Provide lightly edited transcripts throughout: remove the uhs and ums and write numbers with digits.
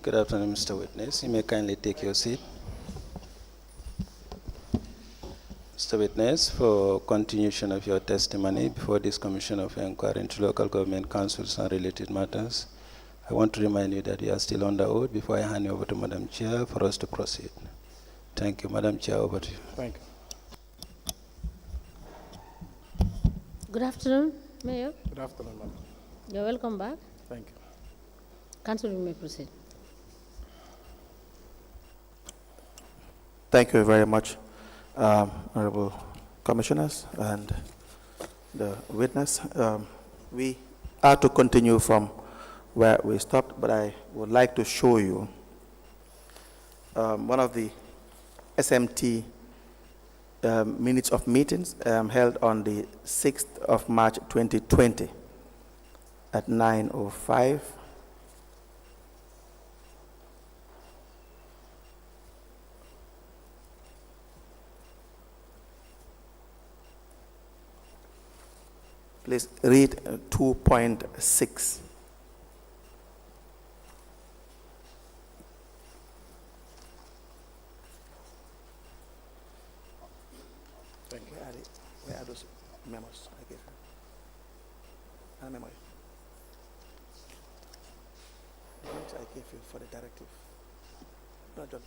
Good afternoon, Mr. Witness. You may kindly take your seat. Mr. Witness, for continuation of your testimony before this Commission of Inquiry into Local Government Councils and related matters, I want to remind you that you are still under oath before I hand you over to Madam Chair for us to proceed. Thank you. Madam Chair, over to you. Thank you. Good afternoon, Mayor. Good afternoon, Madam. You're welcome back. Thank you. Council, you may proceed. Thank you very much, Honorable Commissioners and the witness. We are to continue from where we stopped, but I would like to show you one of the SMT minutes of meetings held on the 6th of March 2020 at 9:05. Please read 2.6. Thank you. Where are those memos I gave her? Memo. The memos I gave you for the directive. No, John.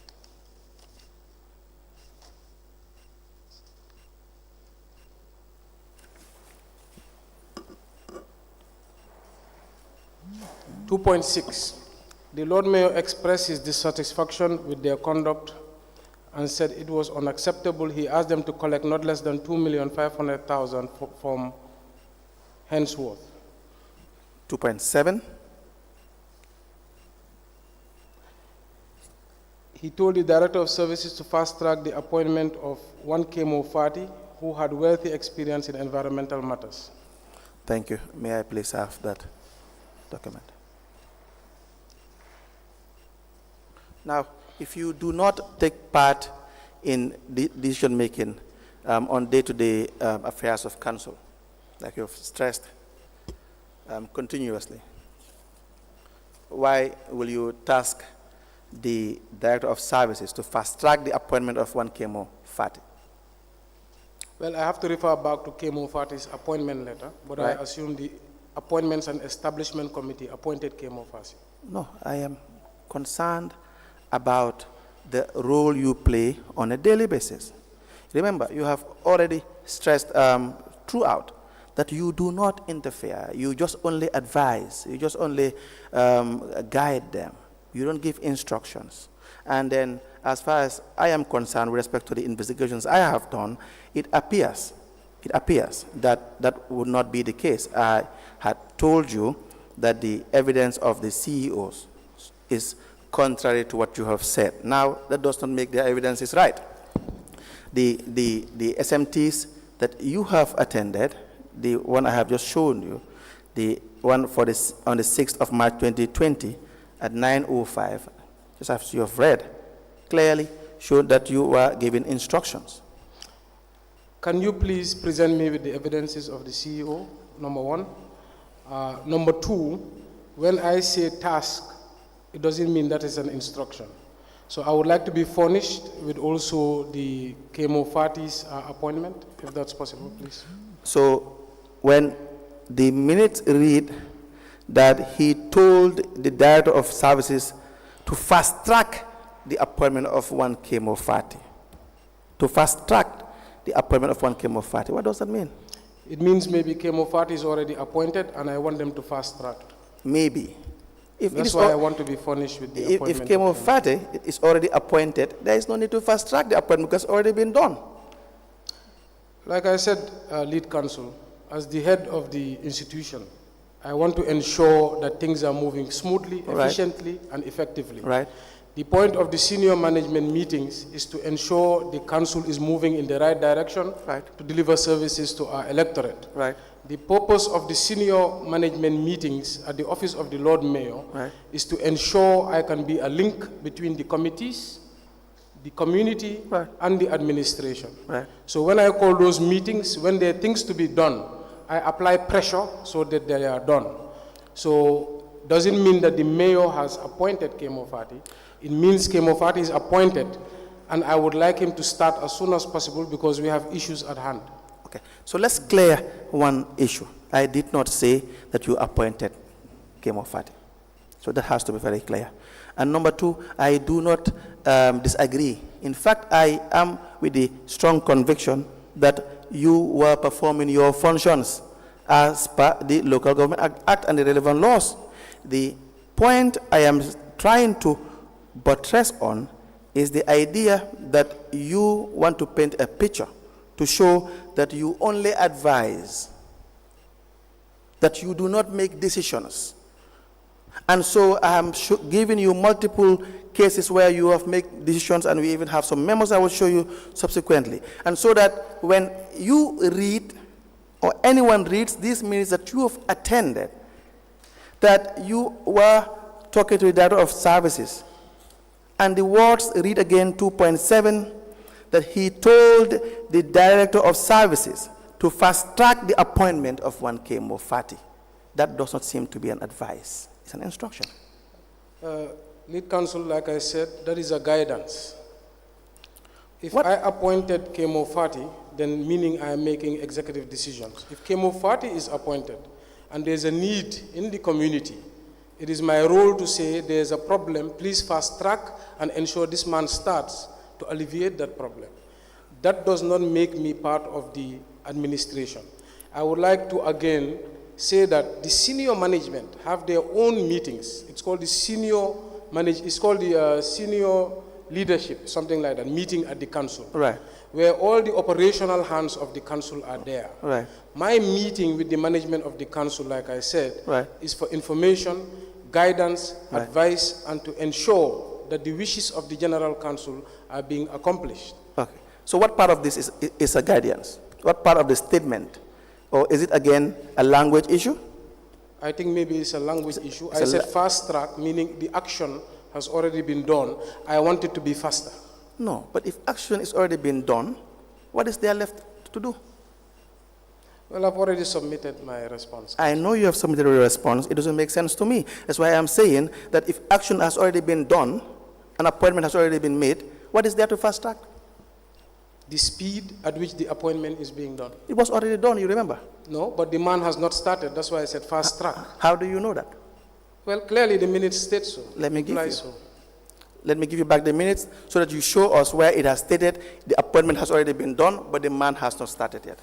The Lord Mayor expressed his dissatisfaction with their conduct and said it was unacceptable. He asked them to collect not less than $2,500,000 from henceforth. 2.7. He told the Director of Services to fast-track the appointment of one KMO Fati who had wealthy experience in environmental matters. Thank you. May I please have that document? Now, if you do not take part in decision-making on day-to-day affairs of council, like you've stressed continuously, why will you task the Director of Services to fast-track the appointment of one KMO Fati? Well, I have to refer back to KMO Fati's appointment letter, but right. I assume the Appointments and Establishment Committee appointed KMO Fati. No, I am concerned about the role you play on a daily basis. Remember, you have already stressed throughout that you do not interfere. You just only advise. You just only guide them. You don't give instructions. And then, as far as I am concerned with respect to the investigations I have done, it appears that that would not be the case. I had told you that the evidence of the CEOs is contrary to what you have said. Now, that does not make their evidence is right. The SMTs that you have attended, the one I have just shown you, the one for this on the 6th of March 2020 at 9:05, just as you have read, clearly showed that you were given instructions. Can you please present me with the evidences of the CEO, number one? Number two, when I say task, it doesn't mean that is an instruction. So I would like to be furnished with also the KMO Fati's appointment, if that's possible, please. So when the minutes read that he told the Director of Services to fast-track the appointment of one KMO Fati, to fast-track the appointment of one KMO Fati, what does that mean? It means maybe KMO Fati is already appointed and I want them to fast-track. Maybe. That's why I want to be furnished with the appointment. If KMO Fati is already appointed, there is no need to fast-track the appointment because it's already been done. Like I said, lead counsel, as the head of the institution, I want to ensure that things are moving smoothly, efficiently, and effectively. Right. The point of the senior management meetings is to ensure the council is moving in the right direction to deliver services to our electorate. Right. The purpose of the senior management meetings at the office of the Lord Mayor is to ensure I can be a link between the committees, the community, and the administration. So when I call those meetings, when there are things to be done, I apply pressure so that they are done. So doesn't mean that the mayor has appointed Kemo Fati. It means Kemo Fati is appointed, and I would like him to start as soon as possible because we have issues at hand. Okay, so let's clear one issue. I did not say that you appointed Kemo Fati. So that has to be very clear. And number two, I do not disagree. In fact, I am with the strong conviction that you were performing your functions as per the Local Government Act and the relevant laws. The point I am trying to buttress on is the idea that you want to paint a picture to show that you only advise, that you do not make decisions. And so I am giving you multiple cases where you have made decisions, and we even have some memos I will show you subsequently. And so that when you read, or anyone reads these minutes that you have attended, that you were talking to the Director of Services, and the words read again 2.7, that he told the Director of Services to fast-track the appointment of one Kemo Fati. That does not seem to be an advice. It's an instruction. Lead counsel, like I said, that is a guidance. If What? I appointed Kemo Fati, then meaning I am making executive decisions. If Kemo Fati is appointed and there's a need in the community, it is my role to say there's a problem, please fast track and ensure this man starts to alleviate that problem. That does not make me part of the administration. I would like to again say that the senior management have their own meetings. It's called the senior leadership, something like that, meeting at the council. Right. Where all the operational hands of the council are there. Right. My meeting with the management of the council, like I said, Right. is for information, guidance, Right. advice, and to ensure that the wishes of the general council are being accomplished. Okay. So what part of this is a guidance? What part of the statement? Or is it again a language issue? I think maybe it's a language issue. I a said fast track, meaning the action has already been done. I want it to be faster. No, but if action is already been done, what is there left to do? Well, I've already submitted my response. I know you have submitted a response. It doesn't make sense to me. That's why I'm saying that if action has already been done, an appointment has already been made, what is there to fast track? The speed at which the appointment is being done. It was already done, you remember? No, but the man has not started. That's why I said fast track. How do you know that? Well, clearly the minutes state so. Let me give Imply you. so. Let me give you back the minutes so that you show us where it has stated the appointment has already been done, but the man has not started yet.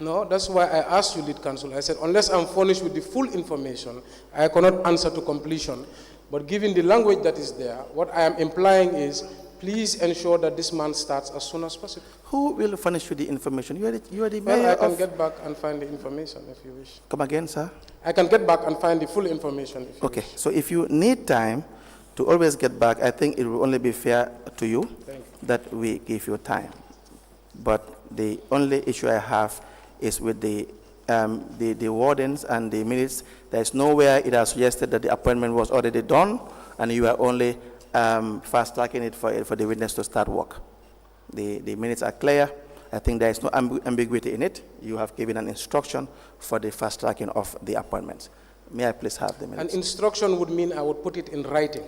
No, that's why I asked you, lead counsel. I said, unless I'm furnished with the full information, I cannot answer to completion. But given the language that is there, what I am implying is, please ensure that this man starts as soon as possible. Who will furnish you the information? You are the mayor Well, I can of... get back and find the information if you wish. Come again, sir? I can get back and find the full information if you Okay, wish. so if you need time to always get back, I think it will only be fair to you that we give you time. But the only issue I have is with the wardens and the minutes. There is nowhere it has suggested that the appointment was already done and you are only fast-tracking it for the witness to start work. The minutes are clear. I think there is no ambiguity in it. You have given an instruction for the fast-tracking of the appointments. May I please have the minutes? An instruction would mean I would put it in writing.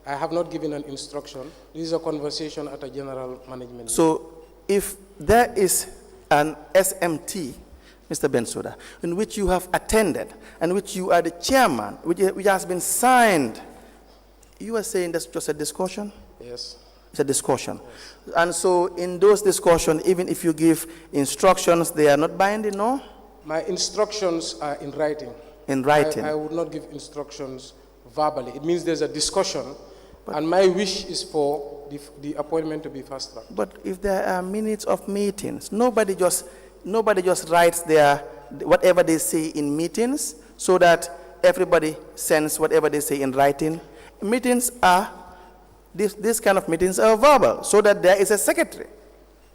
I have not given an instruction. This is a conversation at a general management. So if there is an SMT, Mr. Bensouda, in which you have attended and which you are the chairman, which has been signed, you are saying that's just a discussion? Yes. It's a discussion. Yes. And so in those discussions, even if you give instructions, they are not binding, no? My instructions are in writing. In writing? I would not give instructions verbally. It means there's a discussion, and my wish is for the appointment to be fast-tracked. But if there are minutes of meetings, nobody just writes their whatever they say in meetings so that everybody sends whatever they say in writing. Meetings are, this kind of meetings are verbal, so that there is a secretary.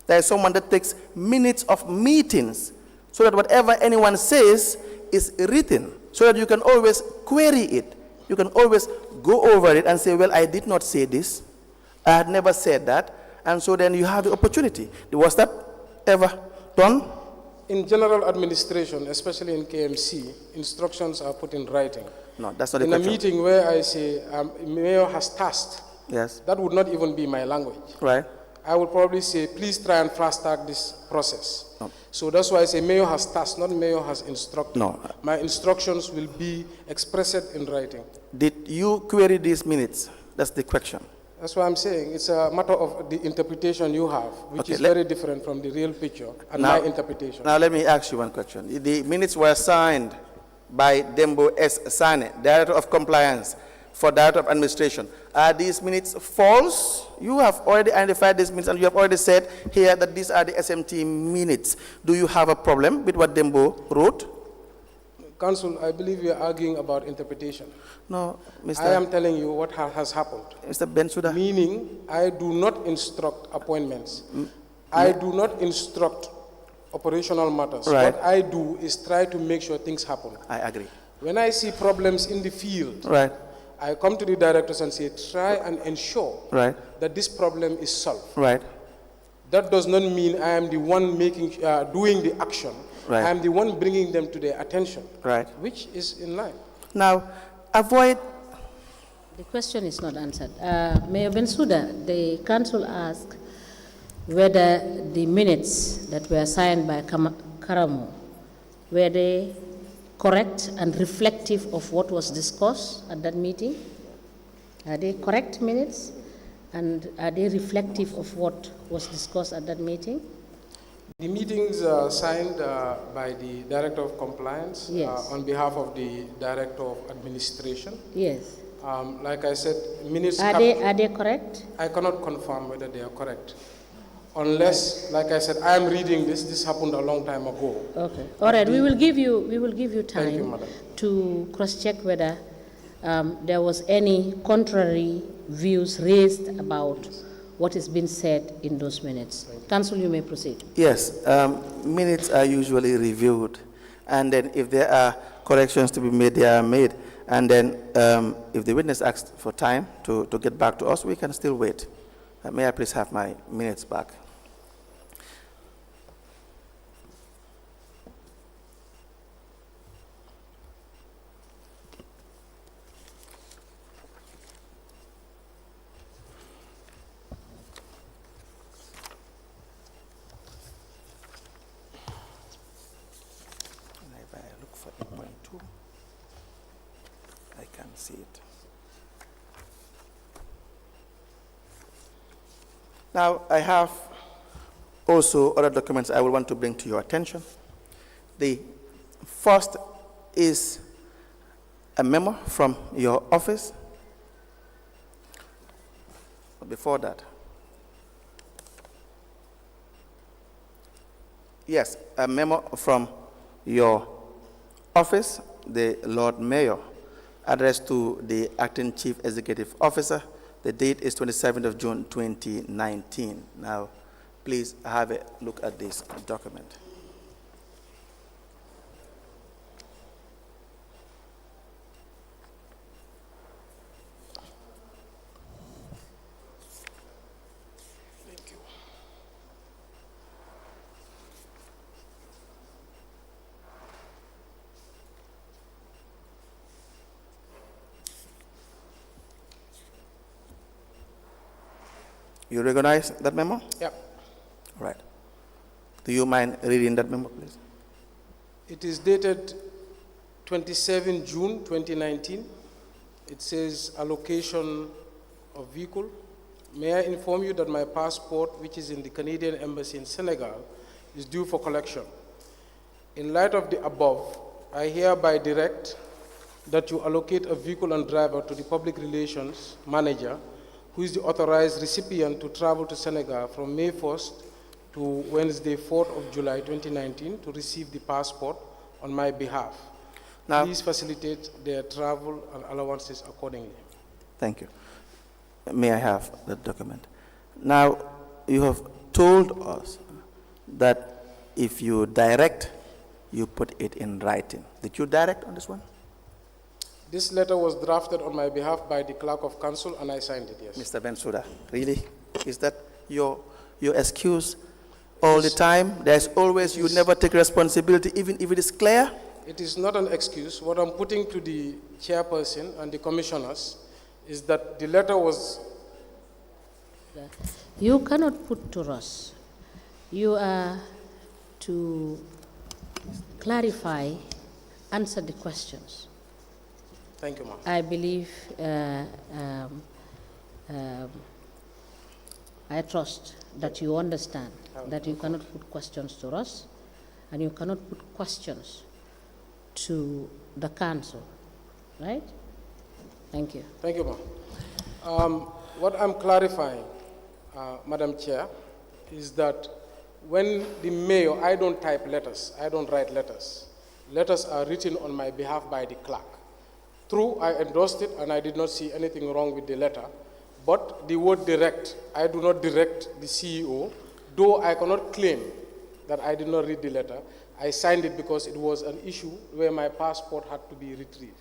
There is someone that takes minutes of meetings so that whatever anyone says is written, so that you can always query it. You can always go over it and say, well, I did not say this. I had never said that. And so then you have the opportunity. Was that ever done? In general administration, especially in KMC, instructions are put in writing. No, that's not the In a question. meeting where I say, mayor has tasked, Yes, that would not even be my language. right. I would probably say, please try and fast track this process. No. So that's why I say mayor has tasked, not mayor has instructed. No. My instructions will be expressed in writing. Did you query these minutes? That's the question. That's why I'm saying it's a matter of the interpretation you have, which Okay, is very different from the real picture and Now- my interpretation. Now let me ask you one question. The minutes were signed by Dembo S. Sane, Director of Compliance for Director of Administration. Are these minutes false? You have already identified these minutes and you have already said here that these are the SMT minutes. Do you have a problem with what Dembo wrote? Council, I believe we are arguing about interpretation. No, Mr. I am telling you what has happened. Mr. Bensouda. Meaning, I do not instruct appointments. I do not instruct operational matters. Right. What I do is try to make sure things happen. I agree. When I see problems in the field, Right, I come to the directors and say, try and ensure right, that this problem is solved. right. That does not mean I am the one doing the action. Right. I am the one bringing them to their attention, Right. which is in line. Now, avoid. The question is not answered. Mayor Bensouda, the council asked whether the minutes that were signed by Karamo, were they correct and reflective of what was discussed at that meeting? Are they correct minutes? And are they reflective of what was discussed at that meeting? The meetings signed by the Director of Compliance Yes. on behalf of the Director of Administration. Yes. Like I said, minutes. Are they correct? I cannot confirm whether they are correct. Unless, like I said, I am reading this. This happened a long time ago. Okay. All right. We will give you time Thank you, madam. to cross-check whether there was any contrary views raised about what has been said in those minutes. Council, you may proceed. Yes, minutes are usually reviewed, and then if there are corrections to be made, they are made. And then if the witness asks for time to get back to us, we can still wait. May I please have my minutes back? If I look for 8.2, I can see it. Now, I have also other documents I will want to bring to your attention. The first is a memo from your office. But before that, yes, a memo from your office, the Lord Mayor, addressed to the Acting Chief Executive Officer. The date is 27th of June 2019. Now, please have a look at this document. Thank you. You recognize that memo? Yeah. Right. Do you mind reading that memo, please? It is dated 27 June 2019. It says allocation of vehicle. May I inform you that my passport, which is in the Canadian Embassy in Senegal, is due for collection. In light of the above, I hereby direct that you allocate a vehicle and driver to the public relations manager, who is the authorized recipient to travel to Senegal from May 1st to Wednesday, 4th of July 2019 to receive the passport on my behalf. Now, Please facilitate their travel and allowances accordingly. thank you. May I have that document? Now, you have told us that if you direct, you put it in writing. Did you direct on this one? This letter was drafted on my behalf by the Clerk of Council and I signed it, yes. Mr. Bensouda, really? Is that your excuse all the time? There's always, you never take responsibility, even if it is clear? It is not an excuse. What I'm putting to the chairperson and the commissioners is that the letter was... You cannot put to us. You are to clarify, answer the questions. Thank you, ma'am. I believe, I trust that you understand that you cannot put questions to us and you cannot put questions to the council, right? Thank you. Thank you, ma'am. What I'm clarifying, Madam Chair, is that when the mayor, I don't type letters, I don't write letters. Letters are written on my behalf by the clerk. True, I endorsed it and I did not see anything wrong with the letter, but the word direct, I do not direct the CEO, though I cannot claim that I did not read the letter. I signed it because it was an issue where my passport had to be retrieved.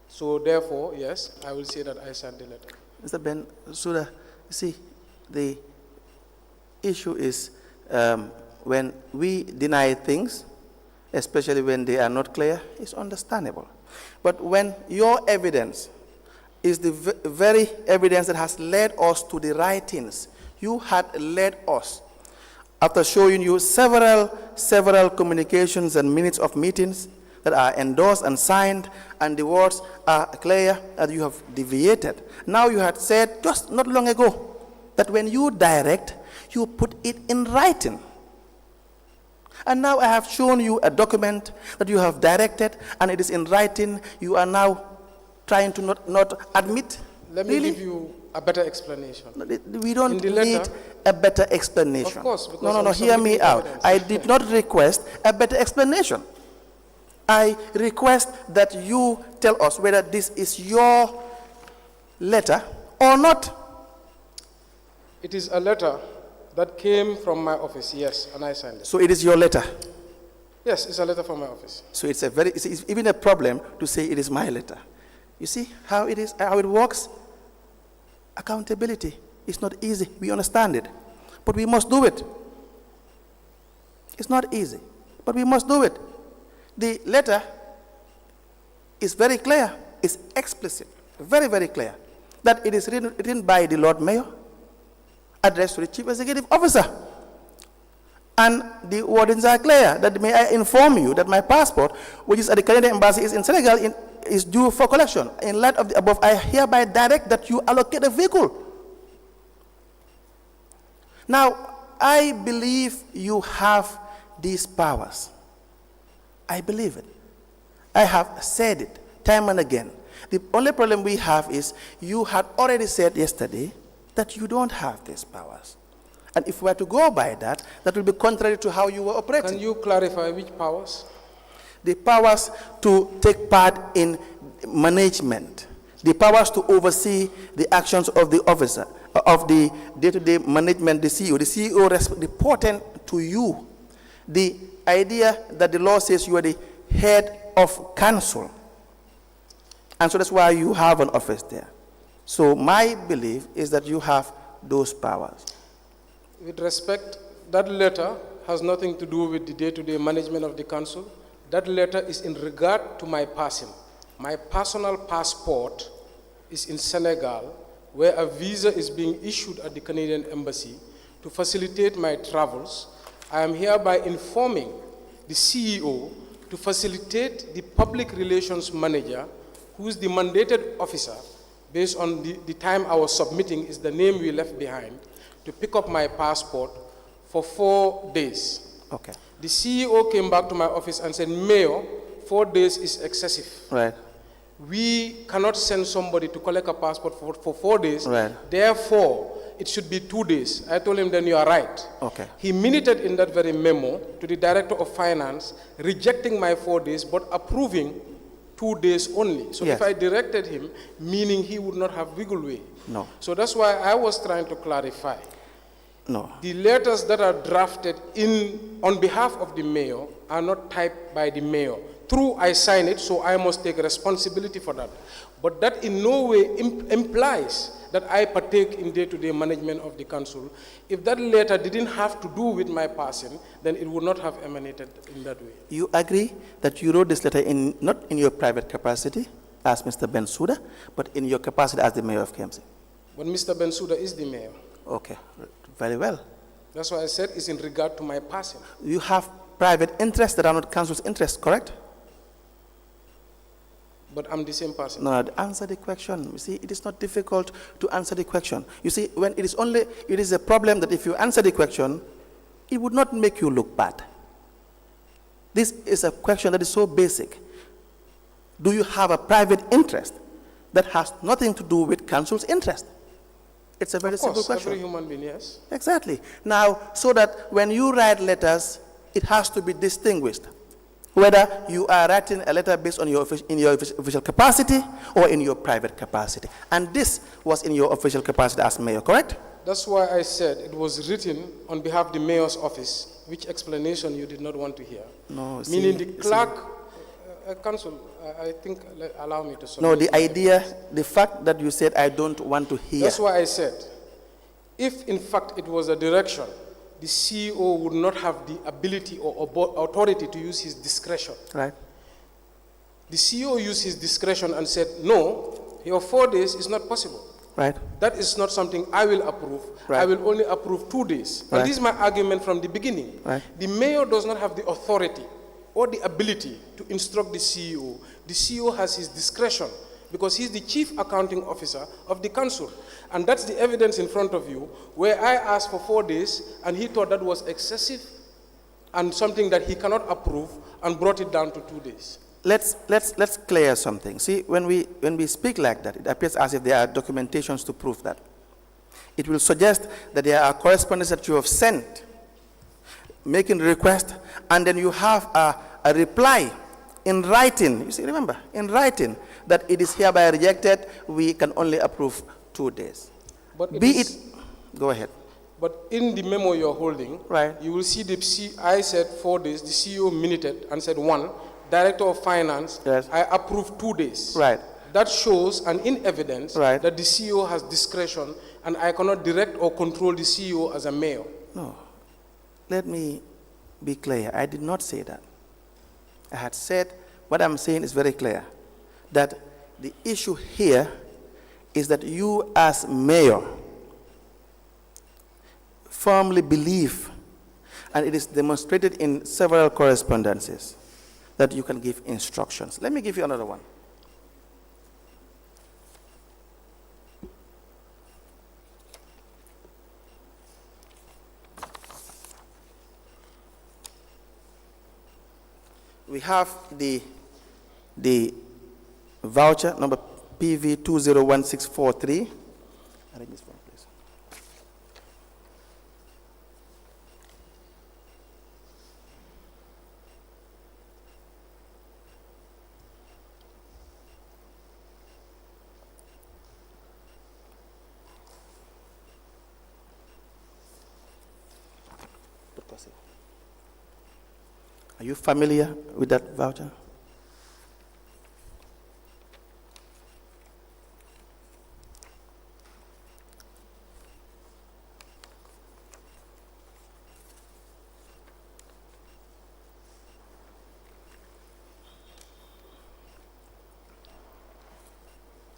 So therefore, yes, I will say that I signed the letter. Mr. Bensouda, you see, the issue is when we deny things, especially when they are not clear, it's understandable. But when your evidence is the very evidence that has led us to the writings, you had led us, after showing you several communications and minutes of meetings that are endorsed and signed, and the words are clear, that you have deviated. Now you had said just not long ago that when you direct, you put it in writing. And now I have shown you a document that you have directed, and it is in writing. You are now trying to not admit. Let me give you a better explanation. We don't need a better explanation. Of course. No, hear me out. I did not request a better explanation. I request that you tell us whether this is your letter or not. It is a letter that came from my office, yes, and I signed it. So it is your letter? Yes, it's a letter from my office. So it's even a problem to say it is my letter. You see how it is, how it works? Accountability is not easy. We understand it, but we must do it. It's not easy, but we must do it. The letter is very clear. It's explicit, very, very clear, that it is written by the Lord Mayor, addressed to the Chief Executive Officer. And the wordings are clear, that may I inform you that my passport, which is at the Canadian Embassy, is in Senegal, is due for collection. In light of the above, I hereby direct that you allocate a vehicle. Now, I believe you have these powers. I believe it. I have said it time and again. The only problem we have is you had already said yesterday that you don't have these powers. And if we were to go by that, that will be contrary to how you were operating. Can you clarify which powers? The powers to take part in management, the powers to oversee the actions of the officer, of the day-to-day management, the CEO reporting to you. The idea that the law says you are the head of council. And so that's why you have an office there. So my belief is that you have those powers. With respect, that letter has nothing to do with the day-to-day management of the council. That letter is in regard to my passing. My personal passport is in Senegal, where a visa is being issued at the Canadian Embassy to facilitate my travels. I am hereby informing the CEO to facilitate the public relations manager, who is the mandated officer, based on the time I was submitting is the name we left behind, to pick up my passport for 4 days. Okay. The CEO came back to my office and said, Mayor, 4 days is excessive. Right. We cannot send somebody to collect a passport for 4 days. Right. Therefore, it should be 2 days. I told him, then you are right. Okay. He minuted in that very memo to the Director of Finance, rejecting my 4 days, but approving 2 days only. So yes. if I directed him, meaning he would not have wiggle way. No. So that's why I was trying to clarify. No. The letters that are drafted on behalf of the mayor are not typed by the mayor. True, I sign it, so I must take responsibility for that. But that in no way implies that I partake in day-to-day management of the council. If that letter didn't have to do with my passing, then it would not have emanated in that way. You agree that you wrote this letter not in your private capacity as Mr. Bensouda, but in your capacity as the mayor of KMC? But Mr. Bensouda is the mayor. Okay, very well. That's why I said it's in regard to my passing. You have private interests that are not council's interests, correct? But I'm the same person. No, answer the question. You see, it is not difficult to answer the question. You see, when it is a problem that if you answer the question, it would not make you look bad. This is a question that is so basic. Do you have a private interest that has nothing to do with council's interest? It's a very simple question. Every human being, yes. Exactly. Now, so that when you write letters, it has to be distinguished. Whether you are writing a letter based on your official capacity or in your private capacity. And this was in your official capacity as mayor, correct? That's why I said it was written on behalf of the mayor's office, which explanation you did not want to hear. No, meaning the clerk, council, I think, allow me to submit. No, the idea, the fact that you said I don't want to hear. That's why I said, if in fact it was a direction, the CEO would not have the ability or authority to use his discretion. Right. The CEO used his discretion and said, no, your 4 days is not possible. Right. That is not something I will approve. Right. I will only approve 2 days. Right. And this is my argument from the beginning. Right. The mayor does not have the authority or the ability to instruct the CEO. The CEO has his discretion because he's the chief accounting officer of the council. And that's the evidence in front of you, where I asked for 4 days, and he thought that was excessive and something that he cannot approve, and brought it down to 2 days. Let's clear something. See, when we speak like that, it appears as if there are documentations to prove that. It will suggest that there are correspondences that you have sent, making the request, and then you have a reply in writing. You see, remember, in writing, that it is hereby rejected, we can only approve 2 days. But Go ahead. But in the memo you're holding, right, you will see I said 4 days, the CEO minuted and said 1, Director of Finance, yes, I approve 2 days. Right. That shows and in evidence right, that the CEO has discretion, and I cannot direct or control the CEO as a mayor. No. Let me be clear. I did not say that. I had said, what I'm saying is very clear, that the issue here is that you as mayor firmly believe, and it is demonstrated in several correspondences, that you can give instructions. Let me give you another one. We have the voucher number PV 201643. Arrange this one, please. Are you familiar with that voucher?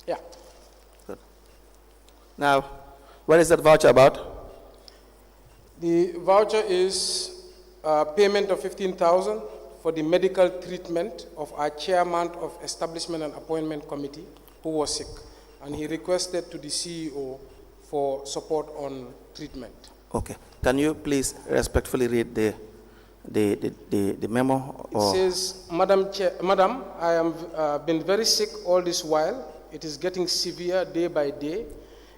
Yeah. Good. Now, what is that voucher about? The voucher is payment of 15,000 for the medical treatment of our chairman of Establishment and Appointment Committee who was sick, and he requested to the CEO for support on treatment. Okay. Can you please respectfully read the memo? It says, Madam, I am been very sick all this while. It is getting severe day by day.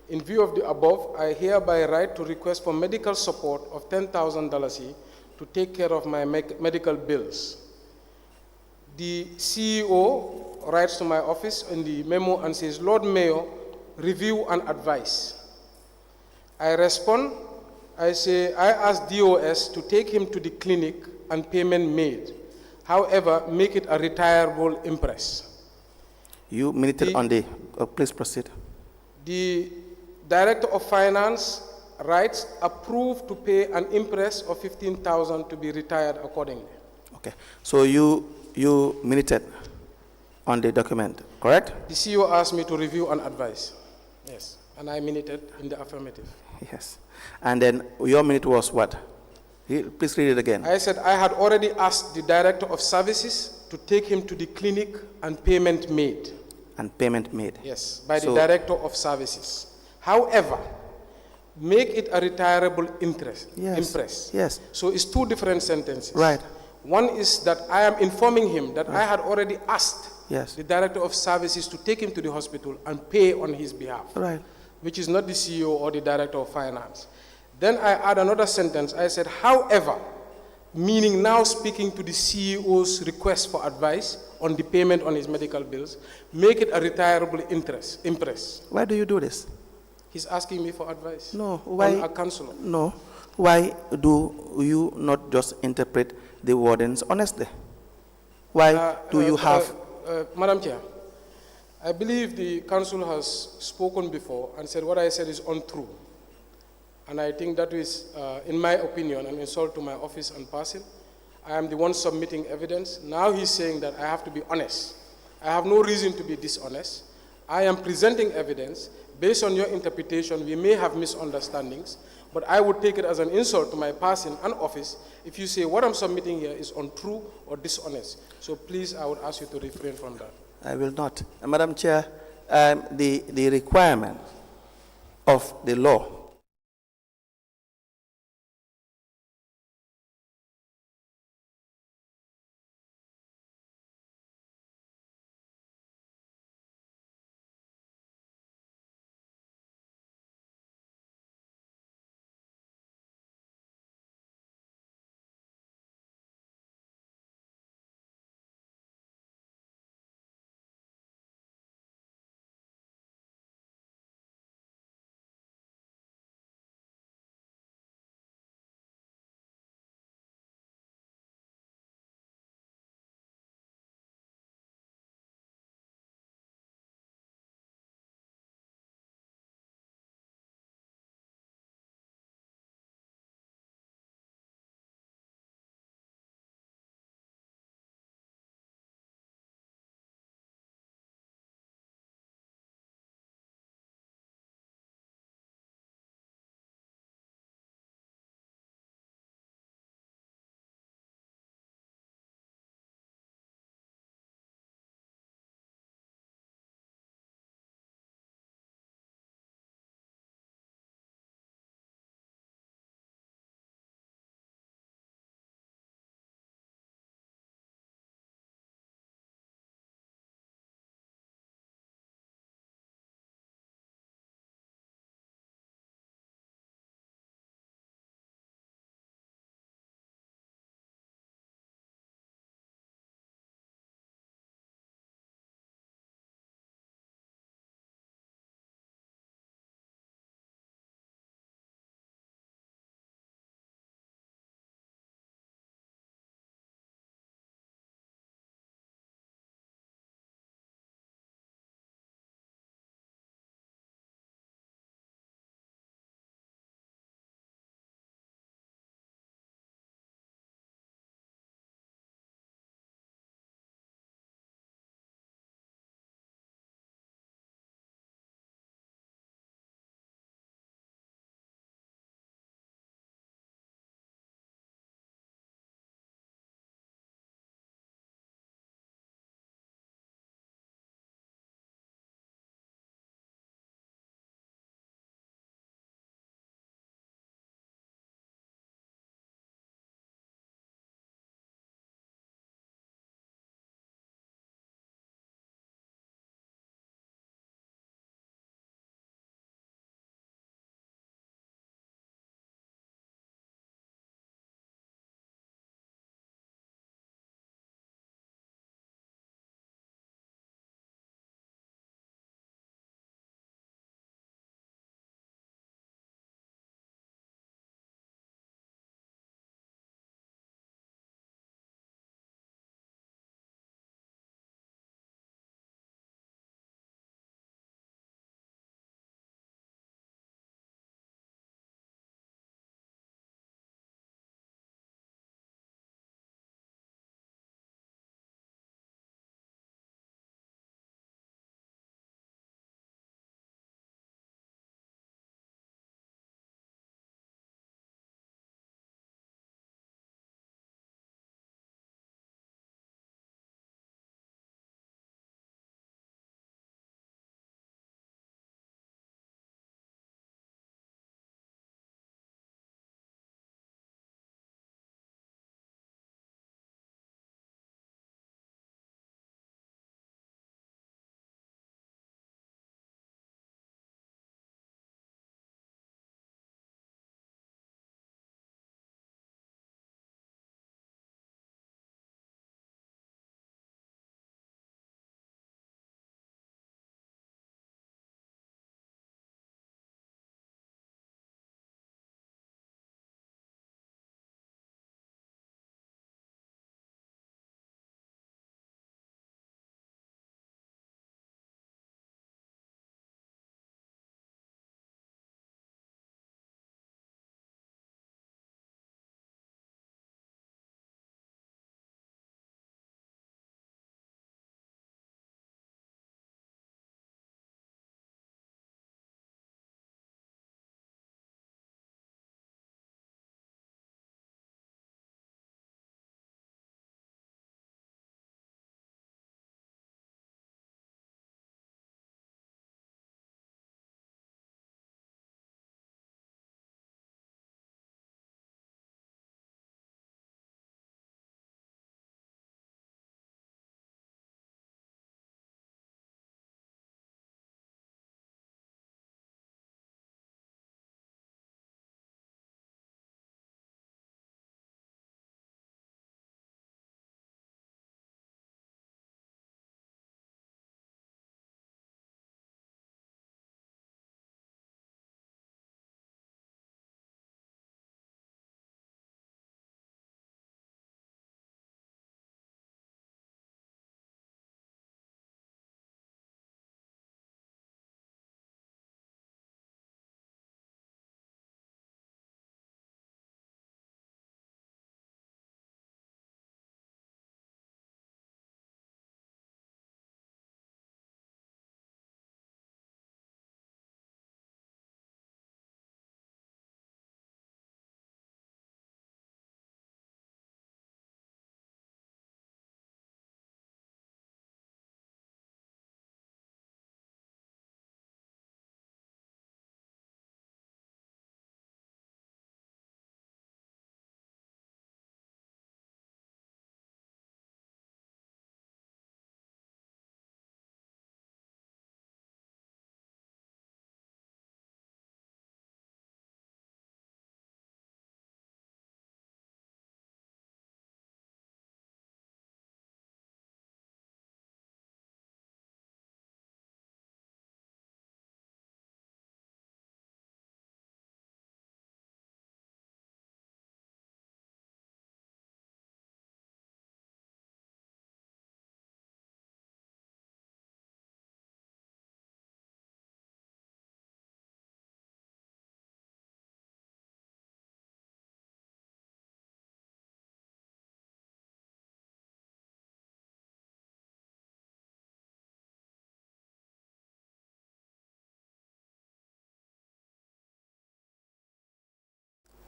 In view of the above, I hereby write to request for medical support of $10,000 to take care of my medical bills. The CEO writes to my office in the memo and says, Lord Mayor, review and advise. I respond, I say, I ask DOS to take him to the clinic and payment made. However, make it a retireable impress. You minuted on the, please proceed. The Director of Finance writes, approved to pay an impress of 15,000 to be retired accordingly. Okay. So you minuted on the document, correct? The CEO asked me to review and advise. Yes. And I minuted in the affirmative. Yes. And then your minute was what? Please read it again. I said I had already asked the Director of Services to take him to the clinic and payment made. And payment made. Yes, by the Director of Services. However, make it a retirable interest. Yes. Impress. Yes. So it's two different sentences. Right. One is that I am informing him that I had already asked the Director of Services to take him to the hospital and pay on his behalf. Right. Which is not the CEO or the Director of Finance. Then I add another sentence. I said, however, meaning now speaking to the CEO's request for advice on the payment on his medical bills, make it a retirable impress. Why do you do this? He's asking me for advice. No, why? I'm a counselor. No, why do you not just interpret the wordings honestly? Why do you have? Madam Chair, I believe the council has spoken before and said what I said is untrue. And I think that is, in my opinion, an insult to my office and person. I am the one submitting evidence. Now he's saying that I have to be honest. I have no reason to be dishonest. I am presenting evidence. Based on your interpretation, we may have misunderstandings, but I would take it as an insult to my person and office if you say what I'm submitting here is untrue or dishonest. So please, I would ask you to refrain from that. I will not. Madam Chair, the requirement of the law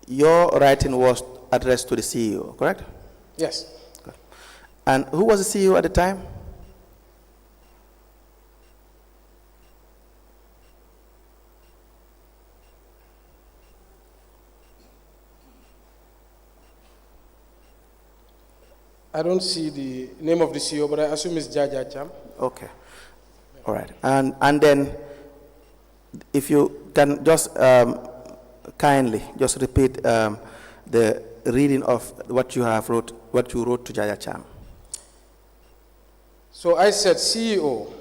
your writing was addressed to the CEO, correct? Yes. Good. And who was the CEO at the time? I don't see the name of the CEO, but I assume it's Jaja Cham. Okay. All right. And then, if you can just kindly just repeat the reading of what you wrote to Jaja Cham. So I said, CEO,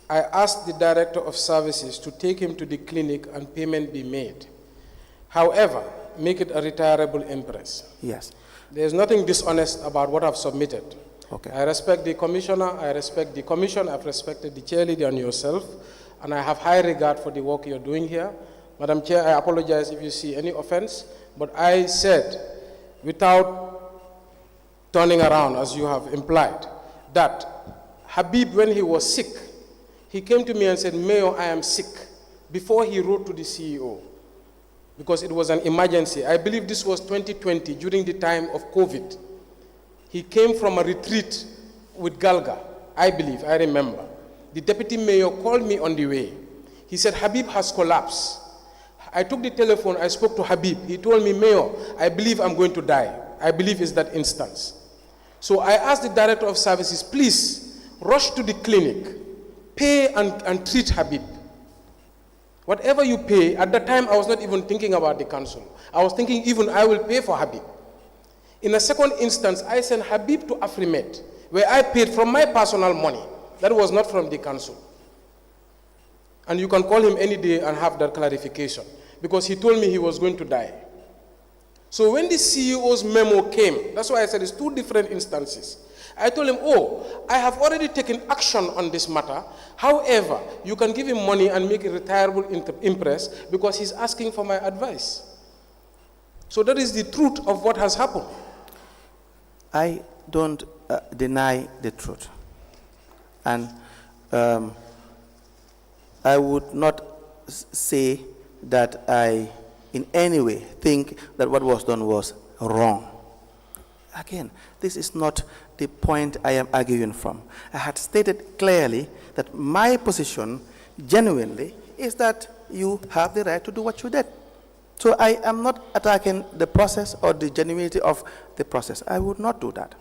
I asked the Director of Services to take him to the clinic and payment be made. However, make it a retirable impress. Yes. There's nothing dishonest about what I've submitted. Okay. I respect the commissioner, I respect the commission, I've respected the chair leader and yourself, and I have high regard for the work you're doing here. Madam Chair, I apologize if you see any offense, but I said, without turning around, as you have implied, that Habib, when he was sick, he came to me and said, Mayor, I am sick, before he wrote to the CEO, because it was an emergency. I believe this was 2020, during the time of COVID. He came from a retreat with Galga, I believe, I remember. The deputy mayor called me on the way. He said, Habib has collapsed. I took the telephone, I spoke to Habib. He told me, Mayor, I believe I'm going to die. I believe it's that instance. So I asked the Director of Services, please, rush to the clinic, pay and treat Habib. Whatever you pay, at the time I was not even thinking about the council. I was thinking even I will pay for Habib. In a second instance, I sent Habib to Afrimet, where I paid from my personal money. That was not from the council. And you can call him any day and have that clarification, because he told me he was going to die. So when the CEO's memo came, that's why I said it's two different instances. I told him, oh, I have already taken action on this matter. However, you can give him money and make a retirable impress because he's asking for my advice. So that is the truth of what has happened. I don't deny the truth. And I would not say that I in any way think that what was done was wrong. Again, this is not the point I am arguing from. I had stated clearly that my position genuinely is that you have the right to do what you did. So I am not attacking the process or the genuinity of the process. I would not do that.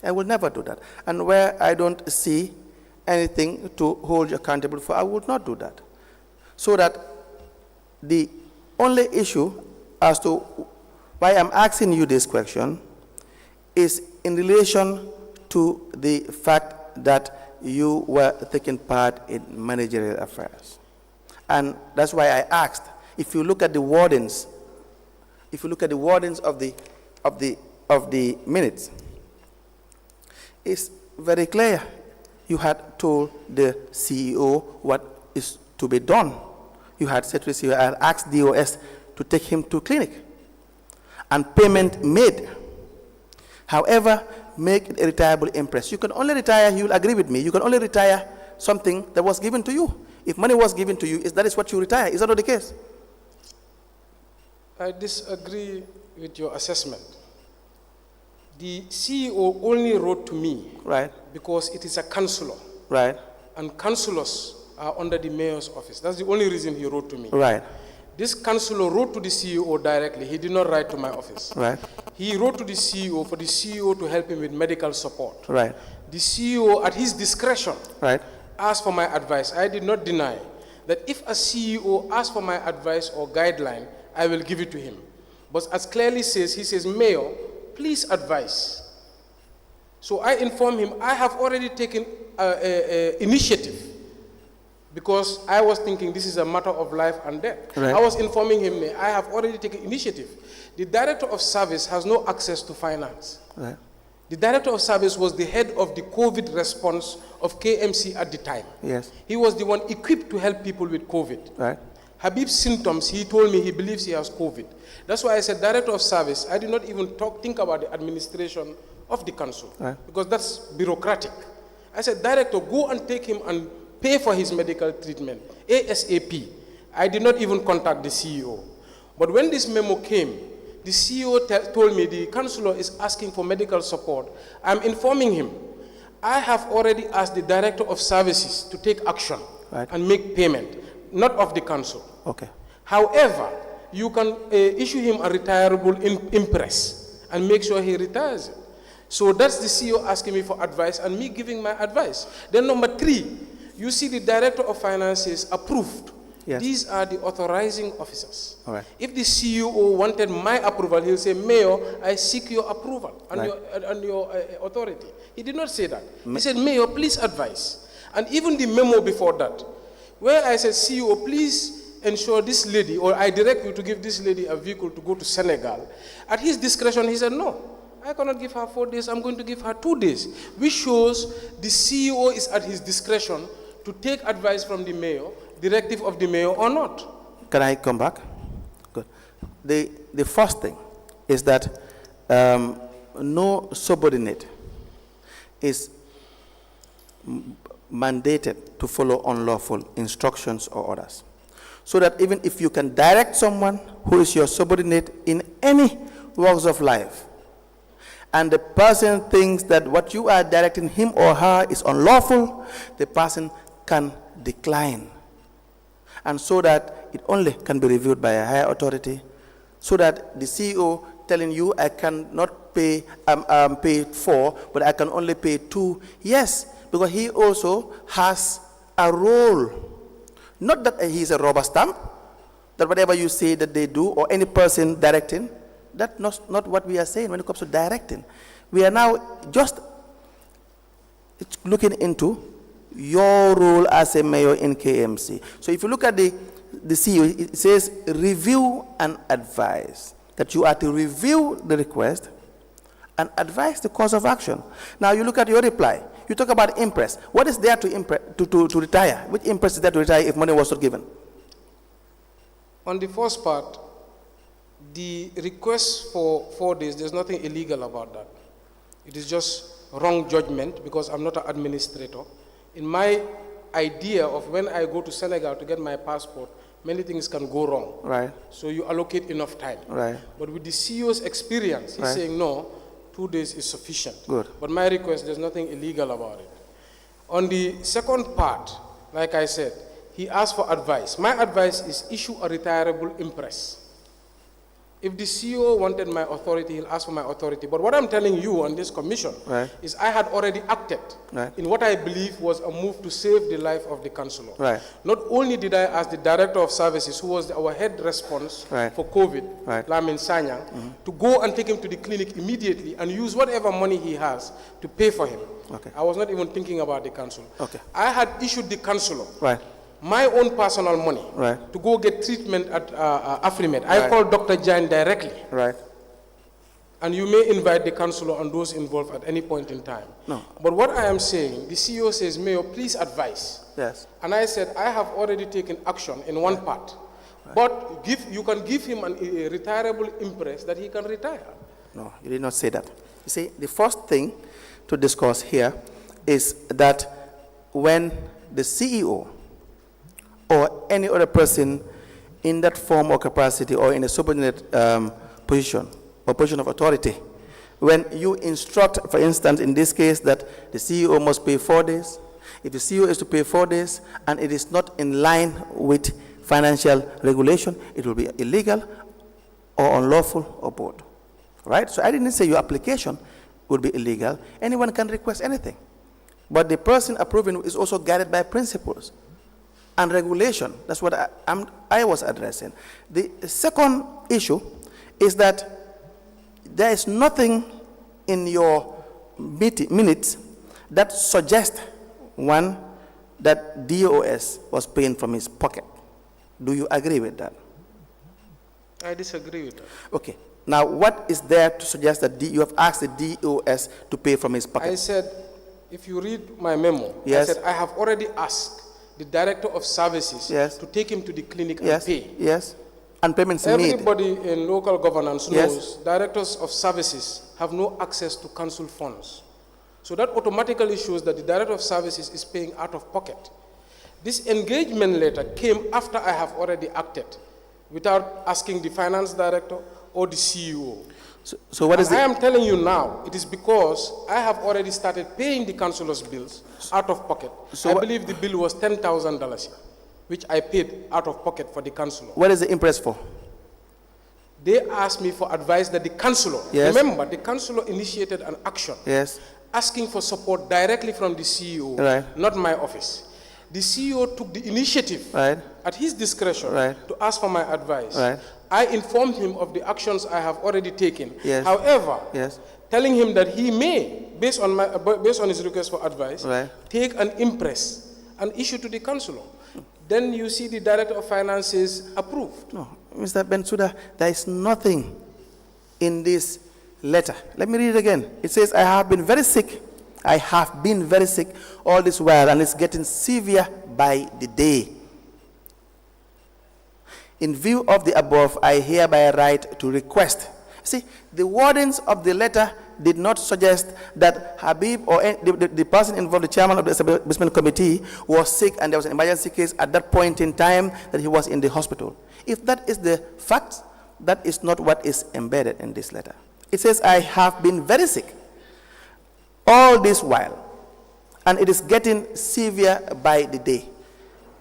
I will never do that. And where I don't see anything to hold you accountable for, I would not do that. So that the only issue as to why I'm asking you this question is in relation to the fact that you were taking part in managerial affairs. And that's why I asked, if you look at the wordings, of the minutes, it's very clear. You had told the CEO what is to be done. You had said to the CEO, I had asked DOS to take him to clinic, and payment made. However, make it a retireable impress. You can only retire, you will agree with me, you can only retire something that was given to you. If money was given to you, that is what you retire. Is that not the case? I disagree with your assessment. The CEO only wrote to me, right, because it is a councillor. Right. And councillors are under the mayor's office. That's the only reason he wrote to me. Right. This councillor wrote to the CEO directly. He did not write to my office. Right. He wrote to the CEO for the CEO to help him with medical support. Right. The CEO, at his discretion, right, asked for my advice. I did not deny that if a CEO asks for my advice or guideline, I will give it to him. But as clearly says, he says, Mayor, please advise. So I inform him, I have already taken initiative, because I was thinking this is a matter of life and death. Right. I was informing him, I have already taken initiative. The Director of Service has no access to finance. Right. The Director of Service was the head of the COVID response of KMC at the time. Yes. He was the one equipped to help people with COVID. Right. Habib's symptoms, he told me he believes he has COVID. That's why I said Director of Service. I did not even think about the administration of the council, right, because that's bureaucratic. I said, Director, go and take him and pay for his medical treatment, ASAP. I did not even contact the CEO. But when this memo came, the CEO told me the councillor is asking for medical support. I'm informing him. I have already asked the director of services to take action and make payment, not of the council. Okay. However, you can issue him a retirable impress and make sure he retires it. So that's the CEO asking me for advice and me giving my advice. Then number 3, you see the director of finances approved. Yes. These are the authorizing officers. All right. If the CEO wanted my approval, he'll say, Mayor, I seek your approval and your authority. He did not say that. He said, Mayor, please advise. And even the memo before that, where I said, CEO, please ensure this lady, or I direct you to give this lady a vehicle to go to Senegal. At his discretion, he said, no, I cannot give her 4 days, I'm going to give her 2 days, which shows the CEO is at his discretion to take advice from the mayor, directive of the mayor or not. Can I come back? Good. The first thing is that no subordinate is mandated to follow unlawful instructions or orders. So that even if you can direct someone who is your subordinate in any walks of life, and the person thinks that what you are directing him or her is unlawful, the person can decline. And so that it only can be reviewed by a higher authority, so that the CEO telling you, I cannot pay 4, but I can only pay 2. Yes, because he also has a role. Not that he's a rubber stamp, that whatever you say that they do, or any person directing, that's not what we are saying when it comes to directing. We are now just looking into your role as a mayor in KMC. So if you look at the CEO, it says review and advise, that you are to review the request and advise the course of action. Now you look at your reply. You talk about impress. What is there to retire? Which impress is there to retire if money was not given? On the first part, the request for 4 days, there's nothing illegal about that. It is just wrong judgment because I'm not an administrator. In my idea of when I go to Senegal to get my passport, many things can go wrong. Right. So you allocate enough time. Right. But with the CEO's experience, he's saying, no, 2 days is sufficient. Good. But my request, there's nothing illegal about it. On the second part, like I said, he asked for advice. My advice is issue a retirable impress. If the CEO wanted my authority, he'll ask for my authority. But what I'm telling you on this commission is I had already acted in what I believe was a move to save the life of the councillor. Right. Not only did I ask the director of services, who was our head response for COVID, Lamin Sanyang, to go and take him to the clinic immediately and use whatever money he has to pay for him. Okay. I was not even thinking about the council. Okay. I had issued the councillor my own personal money to go get treatment at Afrimed. I called Dr. Jain directly. Right. And you may invite the councillor and those involved at any point in time. No. But what I am saying, the CEO says, Mayor, please advise. Yes. And I said, I have already taken action in one part. But you can give him a retirable impress that he can retire. No, you did not say that. You see, the first thing to discuss here is that when the CEO or any other person in that form or capacity or in a subordinate position or position of authority, when you instruct, for instance, in this case, that the CEO must pay 4 days, if the CEO is to pay 4 days and it is not in line with financial regulation, it will be illegal or unlawful or both. Right? So I didn't say your application would be illegal. Anyone can request anything. But the person approving is also guided by principles and regulation. That's what I was addressing. The second issue is that there is nothing in your minutes that suggests, one, that DOS was paying from his pocket. Do you agree with that? I disagree with that. Okay. Now, what is there to suggest that you have asked the DOS to pay from his pocket? I said, if you read my memo, I said, I have already asked the director of services to take him to the clinic and pay. Yes. And payments made. Everybody in local governance knows directors of services have no access to council funds. So that automatically shows that the director of services is paying out of pocket. This engagement letter came after I have already acted, without asking the finance director or the CEO. So what is I it? am telling you now, it is because I have already started paying the councillors' bills out of pocket. So I believe the bill was $10,000, which I paid out of pocket for the councillor. What is the impress for? They asked me for advice that the councillor, Yes. remember, the councillor initiated an action Yes. asking for support directly from the CEO, Right. not my office. The CEO took the initiative Right. at his discretion Right. to ask for my advice. Right. I informed him of the actions I have already taken. Yes. However, Yes. telling him that he may, based on his request for advice, Right. take an impress and issue to the councillor. Then you see the Director of Finances approved. No, Mr. Bensouda, there is nothing in this letter. Let me read it again. It says, I have been very sick. I have been very sick all this while, and it's getting severe by the day. In view of the above, I hereby write to request. See, the wordings of the letter did not suggest that Habib or the person involved, the chairman of the establishment committee, was sick and there was an emergency case at that point in time that he was in the hospital. If that is the fact, that is not what is embedded in this letter. It says, I have been very sick all this while, and it is getting severe by the day.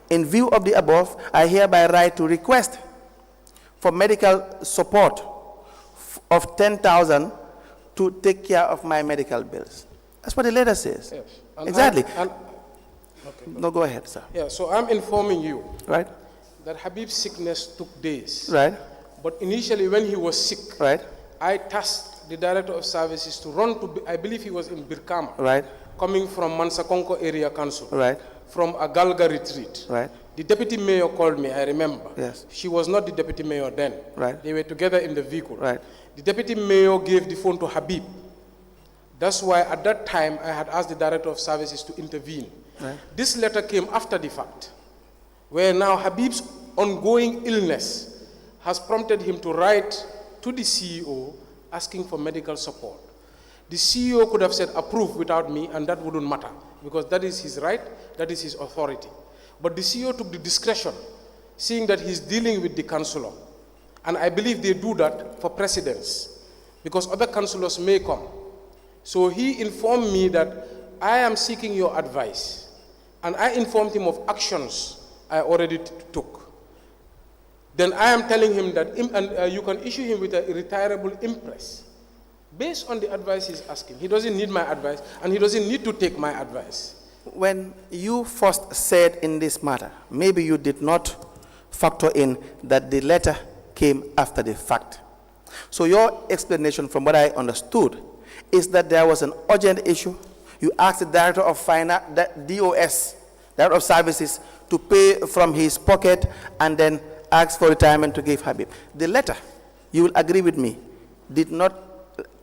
In view of the above, I hereby write to request for medical support of $10,000 to take care of my medical bills. That's what the letter says. Yes. And Exactly. okay, No, go ahead, sir. yeah, so I'm informing you Right? that Habib's sickness took days. Right? But initially, when he was sick, Right? I tasked the Director of Services to run to, I believe he was in Birkama, Right? coming from Mansakonko Area Council, Right? from a Galga retreat. Right? The deputy mayor called me, I remember. Yes. She was not the deputy mayor then. Right. They were together in the vehicle. Right. The deputy mayor gave the phone to Habib. That's why at that time I had asked the Director of Services to intervene. Right. This letter came after the fact, where now Habib's ongoing illness has prompted him to write to the CEO asking for medical support. The CEO could have said approve without me, and that wouldn't matter, because that is his right, that is his authority. But the CEO took the discretion, seeing that he's dealing with the councillor. And I believe they do that for precedence, because other councillors may come. So he informed me that I am seeking your advice, and I informed him of actions I already took. Then I am telling him that you can issue him with a retirable impress, based on the advice he's asking. He doesn't need my advice, and he doesn't need to take my advice. When you first said in this matter, maybe you did not factor in that the letter came after the fact. So your explanation, from what I understood, is that there was an urgent issue. You asked the Director of Finance, DOS, Director of Services, to pay from his pocket and then ask for retirement to give Habib. The letter, you will agree with me, did not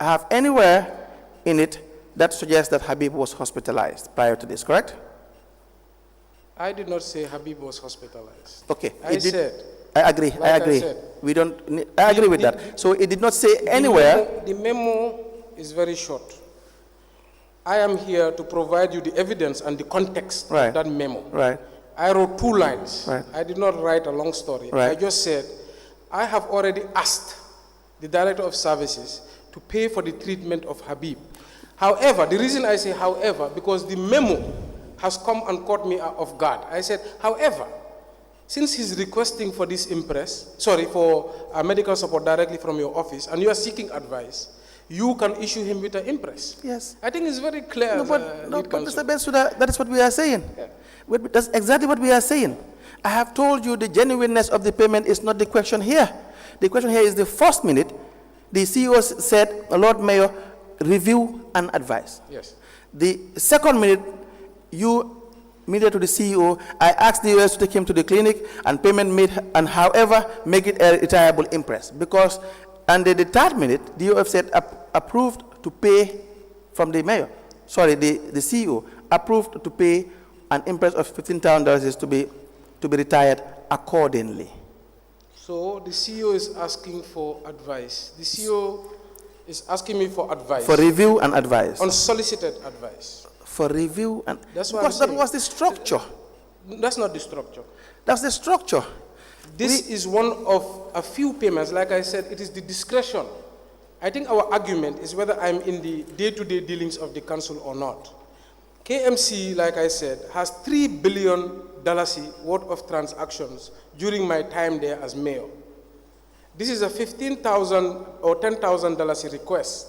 have anywhere in it that suggests that Habib was hospitalized prior to this, correct? I did not say Habib was hospitalized. Okay. I said. I agree. Like I agree. I said. We don't. I agree with that. So it did not say anywhere. The memo is very short. I am here to provide you the evidence and the context Right. of that memo. Right. I wrote 2 lines. Right. I did not write a long story. Right. I just said, I have already asked the Director of Services to pay for the treatment of Habib. However, the reason I say however, because the memo has come and caught me off guard. I said, however, since he's requesting for this for medical support directly from your office, and you are seeking advice, you can issue him with an impress. Yes. I think it's very clear. No, but Mr. Bensouda, that is what we are saying. Yeah. That's exactly what we are saying. I have told you the genuineness of the payment is not the question here. The question here is the first minute. The CEO said, Lord Mayor, review and advise. Yes. The second minute, you immediately to the CEO, I asked the US to take him to the clinic and payment made, and however, make it a retirable impress. Because, and the third minute, the UF said approved to pay from the mayor. Sorry, the CEO approved to pay an impress of $15,000 to be retired accordingly. So the CEO is asking for advice. The CEO is asking me for advice. For review and advice. Unsolicited advice. For review and... That's what because I'm that saying. was the structure. That's not the structure. That's the structure. This is one of a few payments. Like I said, it is the discretion. I think our argument is whether I'm in the day-to-day dealings of the council or not. KMC, like I said, has $3 billion worth of transactions during my time there as mayor. This is a $15,000 or $10,000 request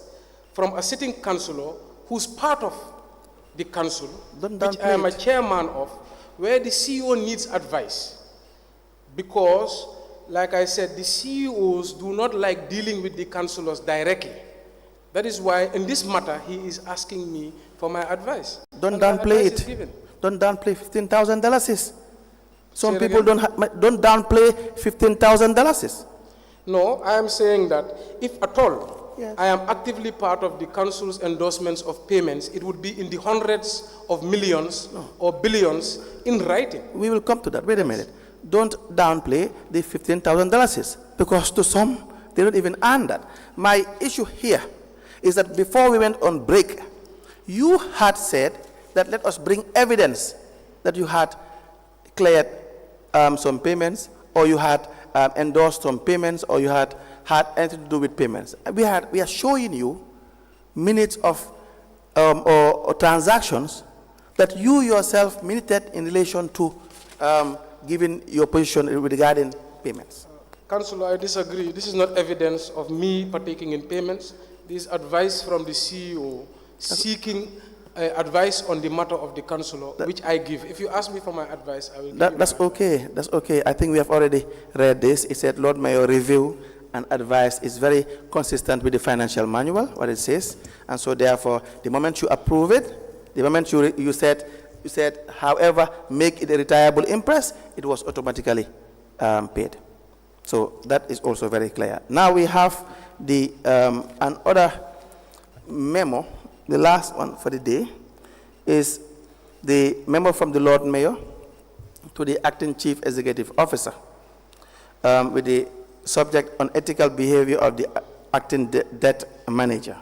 from a sitting councillor who's part of the council, which I am a chairman of, where the CEO needs advice. Because, like I said, the CEOs do not like dealing with the councillors directly. That is why, in this matter, he is asking me for my advice. Don't downplay it. Don't downplay $15,000. Some people don't downplay $15,000. No, I am saying that if at all, yes, I am actively part of the council's endorsements of payments, it would be in the hundreds of millions or billions in writing. We will come to that. Wait a minute. Don't downplay the $15,000 because to some, they don't even earn that. My issue here is that before we went on break, you had said that let us bring evidence that you had cleared some payments, or you had endorsed some payments, or you had anything to do with payments. We are showing you minutes of or transactions that you yourself minuted in relation to giving your position regarding payments. Councillor, I disagree. This is not evidence of me partaking in payments. This is advice from the CEO seeking advice on the matter of the councillor, which I give. If you ask me for my advice, I will give you That's okay. That's okay. I think we have already read this. It said, Lord Mayor, review and advice is very consistent with the financial manual, what it says. And so therefore, the moment you approve it, the moment you said, however, make it a retireable interest, it was automatically paid. So that is also very clear. Now we have the another memo. The last one for the day is the memo from the Lord Mayor to the Acting Chief Executive Officer with the subject on ethical behavior of the Acting Debt Manager.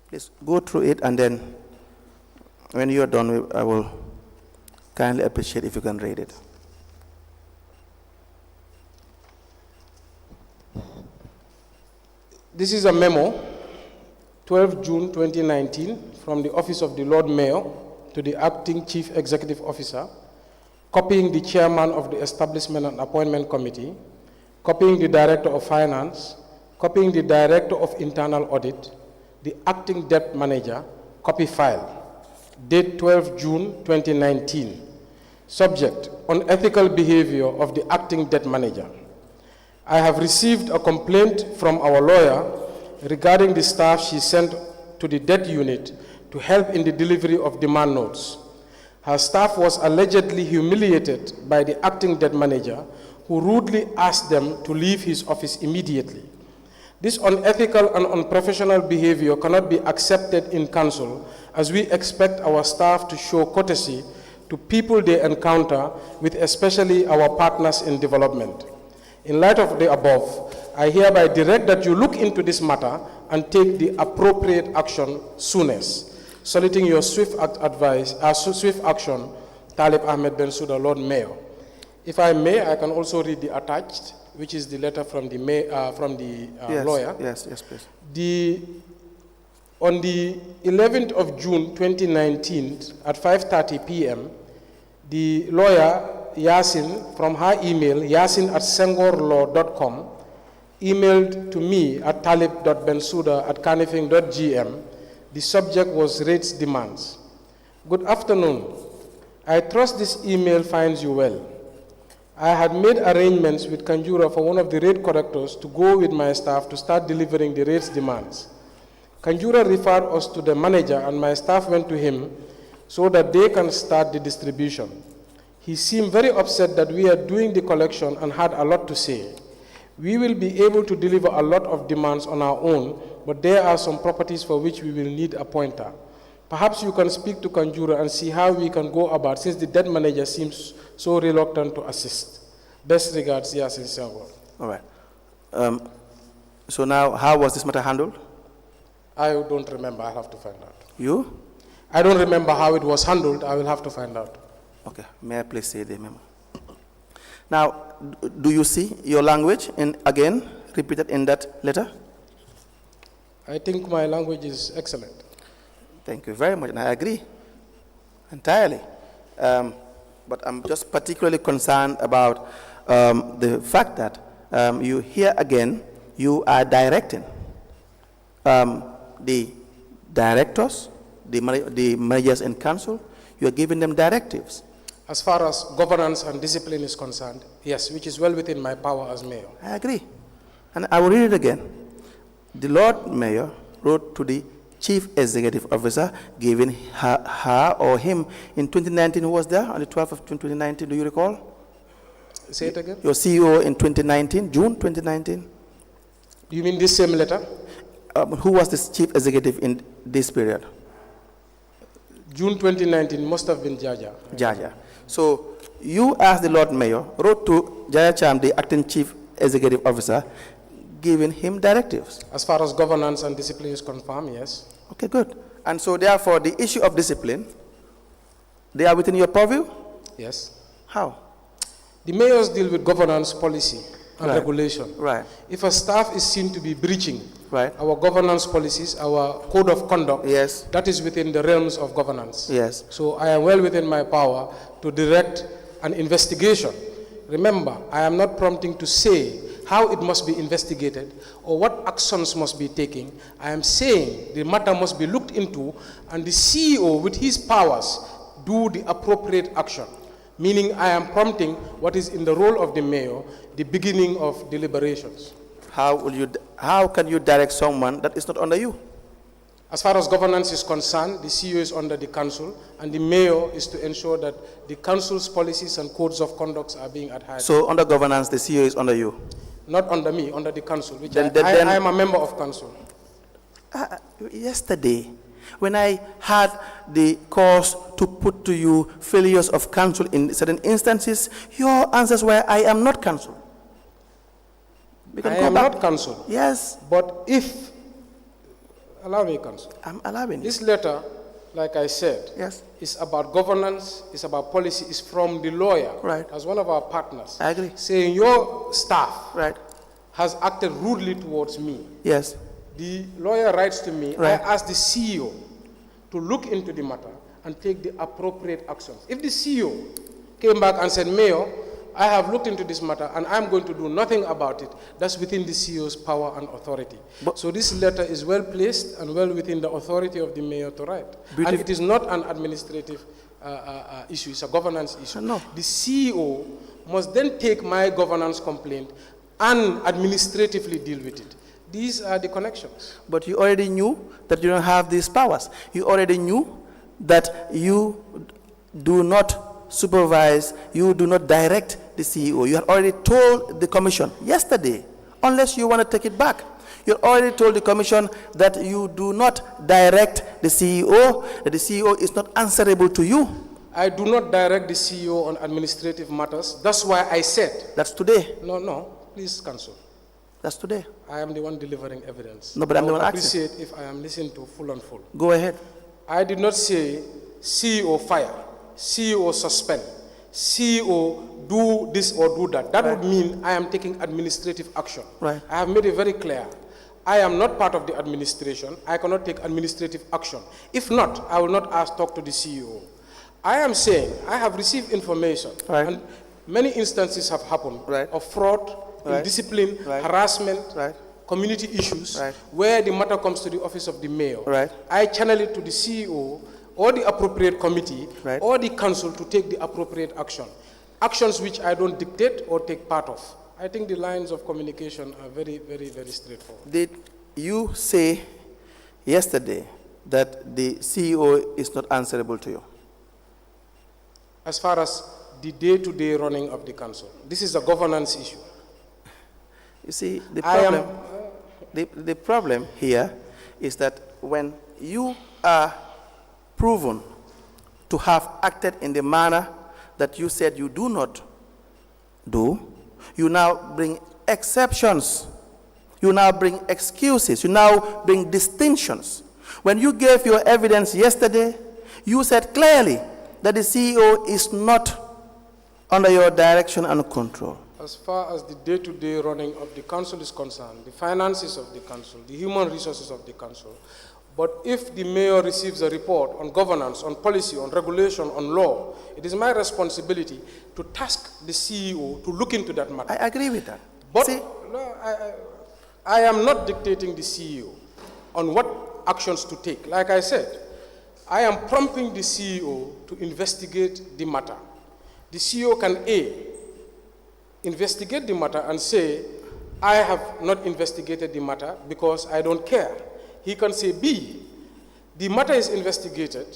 Please go through it, and then when you are done, I will kindly appreciate if you can read it. This is a memo, 12 June 2019, from the Office of the Lord Mayor to the Acting Chief Executive Officer, copying the Chairman of the Establishment and Appointment Committee, copying the Director of Finance, copying the Director of Internal Audit, the Acting Debt Manager, copy file, date 12 June 2019. Subject, unethical behavior of the Acting Debt Manager. I have received a complaint from our lawyer regarding the staff she sent to the debt unit to help in the delivery of demand notes. Her staff was allegedly humiliated by the Acting Debt Manager, who rudely asked them to leave his office immediately. This unethical and unprofessional behavior cannot be accepted in council, as we expect our staff to show courtesy to people they encounter, with especially our partners in development. In light of the above, I hereby direct that you look into this matter and take the appropriate action soonest. Soliciting your swift action, Talib Ahmed Bensouda, Lord Mayor. If I may, I can also read the attached, which is the letter from the lawyer. Yes, please. On the 11th of June 2019 at 5:30 p.m., the lawyer Yasin, from her email, yasin@sengorlaw.com, emailed to me at talib.bensouda@kanifing.gm. The subject was rates demands. Good afternoon. I trust this email finds you well. I had made arrangements with Kanjura for one of the rate collectors to go with my staff to start delivering the rates demands. Kanjura referred us to the manager, and my staff went to him so that they can start the distribution. He seemed very upset that we are doing the collection and had a lot to say. We will be able to deliver a lot of demands on our own, but there are some properties for which we will need a pointer. Perhaps you can speak to Kanjura and see how we can go about, since the debt manager seems so reluctant to assist. Best regards, Yasin Senghor. All right. So now, how was this matter handled? I don't remember. I'll have to find out. You? I don't remember how it was handled. I will have to find out. Okay. May I please say the memo? Now, do you see your language again repeated in that letter? I think my language is excellent. Thank you very much, and I agree entirely. But I'm just particularly concerned about the fact that you here again, you are directing the directors, the managers in council, you are giving them directives. As far as governance and discipline is concerned, yes, which is well within my power as mayor. I agree. And I will read it again. The Lord Mayor wrote to the Chief Executive Officer, giving her or him in 2019, who was there on the 12th of June 2019, do you recall? Say it again. Your CEO in 2019, June 2019. You mean this same letter? Who was the Chief Executive in this period? June 2019 must have been Jaja. Jaja. So you, as the Lord Mayor, wrote to Jaja Cham, the Acting Chief Executive Officer, giving him directives. As far as governance and discipline is confirmed, yes. Okay, good. And so therefore, the issue of discipline, they are within your purview? Yes. How? The mayors deal with governance, policy, and Right. regulation. Right. If a staff is seen to be breaching Right. our governance policies, our code of conduct, Yes. that is within the realms of governance. Yes. So I am well within my power to direct an investigation. Remember, I am not prompting to say how it must be investigated or what actions must be taken. I am saying the matter must be looked into, and the CEO with his powers do the appropriate action. Meaning I am prompting what is in the role of the mayor, the beginning of deliberations. How can you direct someone that is not under you? As far as governance is concerned, the CEO is under the council, and the mayor is to ensure that the council's policies and codes of conduct are being adhered to. So under governance, the CEO is under you? Not under me, under the council, which Then I am a member of council. Yesterday, when I had the cause to put to you failures of council in certain instances, your answers were, I am not council. We can I go am back. not council. Yes, But if, allow me, council. I'm allowing you. This letter, like I said, Yes, is about governance, is about policy, is from the lawyer, Right. as one of our partners, I agree. saying your staff Right. has acted rudely towards me. Yes, The lawyer writes to me, Right. I ask the CEO to look into the matter and take the appropriate actions. If the CEO came back and said, Mayor, I have looked into this matter and I'm going to do nothing about it, that's within the CEO's power and authority. But- So this letter is well placed and well within the authority of the mayor to write. And Beautiful. it is not an administrative issue, it's a governance issue. No. The CEO must then take my governance complaint and administratively deal with it. These are the connections. but you already knew that you don't have these powers. You already knew that you do not supervise, you do not direct the CEO. You had already told the commission yesterday, unless you want to take it back. You already told the commission that you do not direct the CEO, that the CEO is not answerable to you. I do not direct the CEO on administrative matters. That's why I said, That's today. no, please cancel. That's today. I am the one delivering evidence. No, but I'm I the would one asking. appreciate if I am listened to full and full. Go ahead. I did not say CEO fire, CEO suspend, CEO do this or do that. That would mean I am taking administrative action. Right. I have made it very clear. I am not part of the administration. I cannot take administrative action. If not, I will not talk to the CEO. I am saying I have received information, Right. and many instances have happened Right. of fraud, Right. indiscipline, Right. harassment, Right. community issues, Right. where the matter comes to the office of the mayor. Right. I channel it to the CEO or the appropriate committee Right. or the council to take the appropriate action. Actions which I don't dictate or take part of. I think the lines of communication are very, very, very straightforward. Did you say yesterday that the CEO is not answerable to you? As far as the day-to-day running of the council, this is a governance issue. You see, the I am- problem, the problem here is that when you are proven to have acted in the manner that you said you do not do, you now bring exceptions. You now bring excuses. You now bring distinctions. When you gave your evidence yesterday, you said clearly that the CEO is not under your direction and control. As far as the day-to-day running of the council is concerned, the finances of the council, the human resources of the council, but if the mayor receives a report on governance, on policy, on regulation, on law, it is my responsibility to task the CEO to look into that matter. I agree with that. But See, no, I am not dictating the CEO on what actions to take. Like I said, I am prompting the CEO to investigate the matter. The CEO can investigate the matter and say, I have not investigated the matter because I don't care. He can say, B, the matter is investigated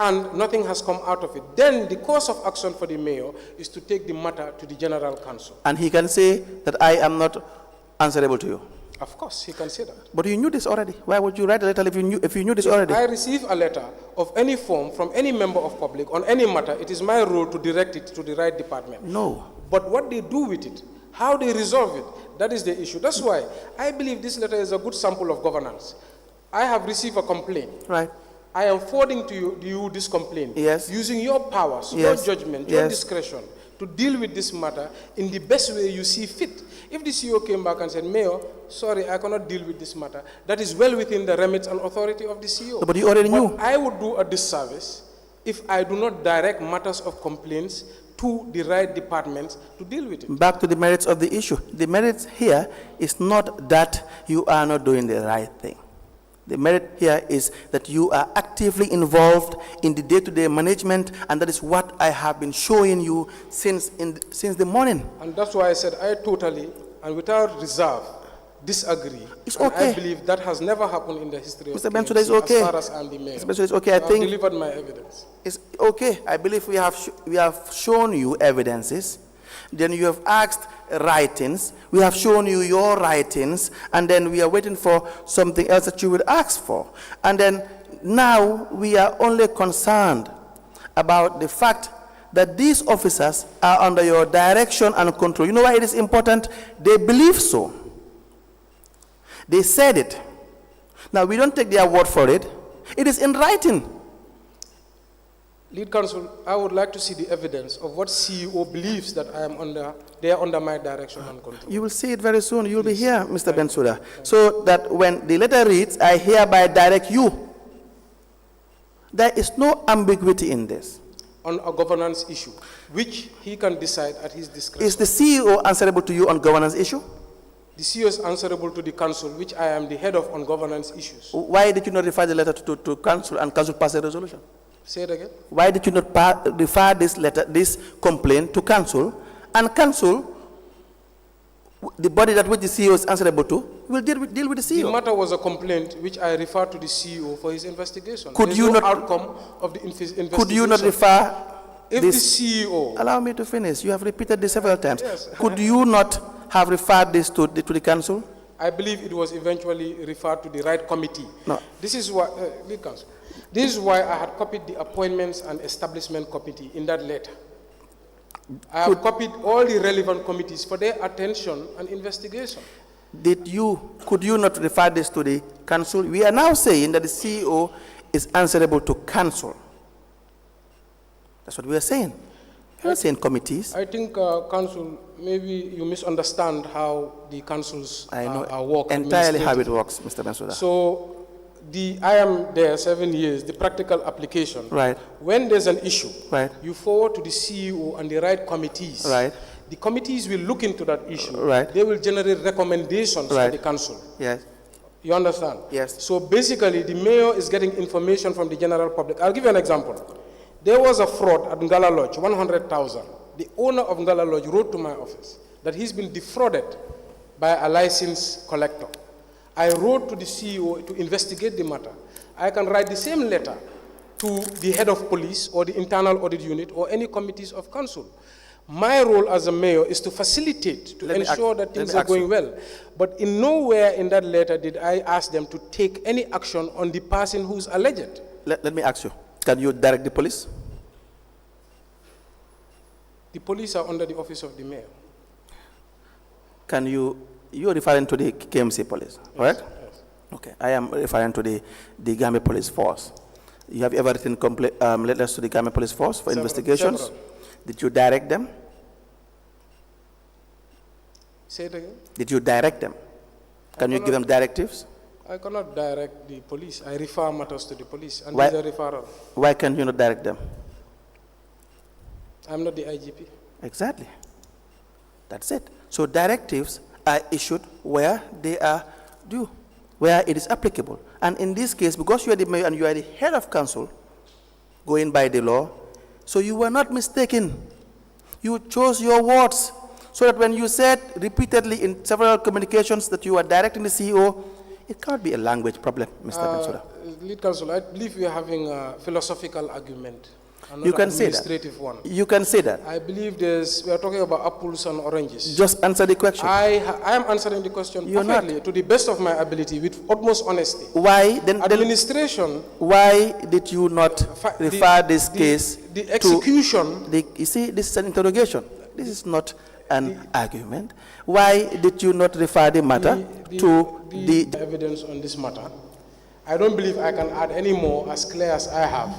and nothing has come out of it. Then the course of action for the mayor is to take the matter to the general council. and he can say that I am not answerable to you. Of course, he can say that. But you knew this already. Why would you write a letter if you knew this already? I receive a letter of any form from any member of public on any matter, it is my role to direct it to the right department. No. But what they do with it, how they resolve it, that is the issue. That's why I believe this letter is a good sample of governance. I have received a complaint. Right. I am forwarding to you this complaint. Yes. Using your powers, Yes. your judgment, your Yes. discretion to deal with this matter in the best way you see fit. If the CEO came back and said, Mayor, sorry, I cannot deal with this matter, that is well within the remit and authority of the CEO. No, but you already knew. I would do a disservice if I do not direct matters of complaints to the right departments to deal with it. Back to the merits of the issue. The merits here is not that you are not doing the right thing. The merit here is that you are actively involved in the day-to-day management, and that is what I have been showing you since the morning. And that's why I said I totally and without reserve disagree. It's And okay. I believe that has never happened in the history of Mr. KMC, Bensouda, it's okay. as far as I'm the mayor. Mr. Bensouda, it's okay. I have think delivered my evidence. it's okay. I believe we have shown you evidences. Then you have asked writings. We have shown you your writings, and then we are waiting for something else that you would ask for. And then now we are only concerned about the fact that these officers are under your direction and control. You know why it is important? They believe so. They said it. Now we don't take their word for it. It is in writing. Lead counsel, I would like to see the evidence of what CEO believes that they are under my direction and control. You will see it very soon. You will be here, Mr. Bensouda. So that when the letter reads, I hereby direct you, there is no ambiguity in this. On a governance issue, which he can decide at his discretion. Is the CEO answerable to you on governance issue? The CEO is answerable to the council, which I am the head of on governance issues. Why did you not refer the letter to council and council pass a resolution? Say it again. Why did you not refer this complaint to council, and council, the body that which the CEO is answerable to, will deal with the The CEO? matter was a complaint which I referred to the CEO for his investigation. Could There's you no not- outcome of the investigation. Could you not refer If this? the CEO, Allow me to finish. You have repeated this several times. Yes. Could you not have referred this to the council? I believe it was eventually referred to the right committee. No. This is why, lead counsel, this is why I had copied the appointments and establishment committee in that letter. I have copied all the relevant committees for their attention and investigation. Could you not refer this to the council? We are now saying that the CEO is answerable to council. That's what we are saying. We are not saying committees. I think, council, maybe you misunderstand how the councils I know work. entirely how it administratively. works, Mr. Bensouda. So, I am there 7 years, the practical application. Right. When there's an issue, Right. you forward to the CEO and the right committees. Right. The committees will look into that issue. Right. They will generate recommendations Right. for the council. Yes. You understand? Yes. So basically, the mayor is getting information from the general public. I'll give you an example. There was a fraud at Ngala Lodge, 100,000. The owner of Ngala Lodge wrote to my office that he's been defrauded by a license collector. I wrote to the CEO to investigate the matter. I can write the same letter to the head of police or the internal audit unit or any committees of council. My role as a mayor is to facilitate, to ensure that things are going well. But in nowhere in that letter did I ask them to take any action on the person who's alleged. Let me ask you, can you direct the police? The police are under the office of the mayor. Can you're referring to the KMC police, right? Yes. Okay, I am referring to the Gambia Police Force. You have ever written letters to the Gambia Police Force for investigations? Several. Did you direct them? Say it again? Did you direct them? Can you give them directives? I cannot direct the police. I refer matters to the police, and Why- these are referral. Why can you not direct them? I'm not the IGP. Exactly. That's it. So directives are issued where they are due, where it is applicable. And in this case, because you are the mayor and you are the head of council, going by the law, so you were not mistaken. You chose your words, so that when you said repeatedly in several communications that you are directing the CEO, it can't be a language problem, Mr. Bensouda. Lead counsel, I believe we are having a philosophical argument, and not You can an say that. administrative one. You can say that. I believe we are talking about apples and oranges. Just answer the question. I am answering the question You're not. perfectly, to the best of my ability, with utmost honesty. Why then? Administration, Why did you not refer this case the execution, to you see, this is an interrogation. This is not an argument. Why did you not refer the matter to the evidence on this matter? I don't believe I can add any more as clear as I have.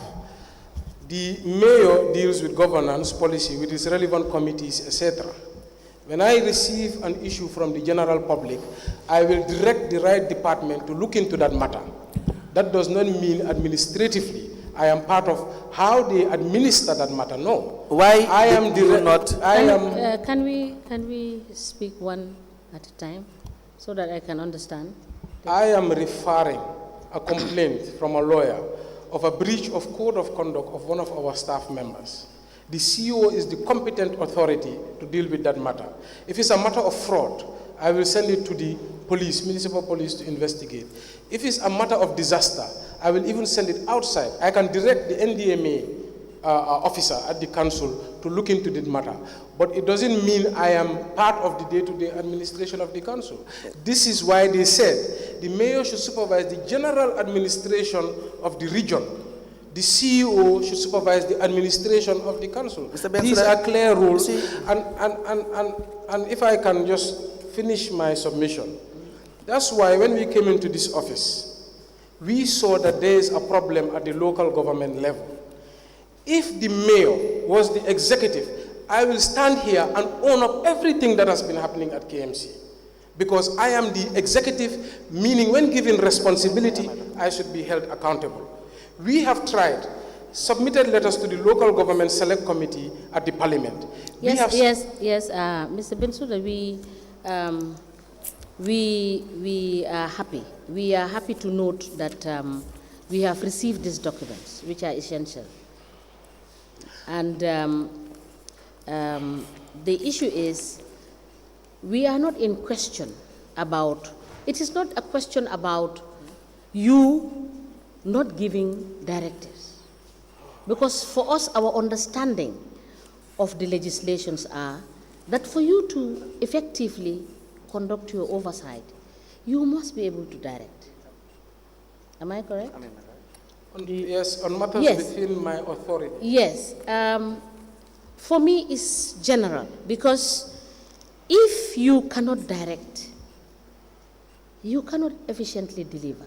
The mayor deals with governance policy with his relevant committees, etc. When I receive an issue from the general public, I will direct the right department to look into that matter. That does not mean administratively I am part of how they administer that matter. No. Why I am did you not? Can we speak one at a time so that I can understand? I am referring a complaint from a lawyer of a breach of code of conduct of one of our staff members. The CEO is the competent authority to deal with that matter. If it's a matter of fraud, I will send it to the police, municipal police, to investigate. If it's a matter of disaster, I will even send it outside. I can direct the NDMA officer at the council to look into the matter. But it doesn't mean I am part of the day-to-day administration of the council. This is why they said the mayor should supervise the general administration of the region. The CEO should supervise the administration of the council. These are clear rules. And if I can just finish my submission, that's why when we came into this office, we saw that there is a problem at the local government level. If the mayor was the executive, I will stand here and own up everything that has been happening at KMC. Because I am the executive, meaning when given responsibility, I should be held accountable. We have tried, submitted letters to the local government select committee at the parliament. Yes, Mr. Bensouda, we are happy. We are happy to note that we have received these documents, which are essential. And the issue is, we are not in question about, it is not a question about you not giving directives. Because for us, our understanding of the legislations are that for you to effectively conduct your oversight, you must be able to direct. Am I correct? Yes, on matters within my authority. Yes. For me, it's general, because if you cannot direct, you cannot efficiently deliver.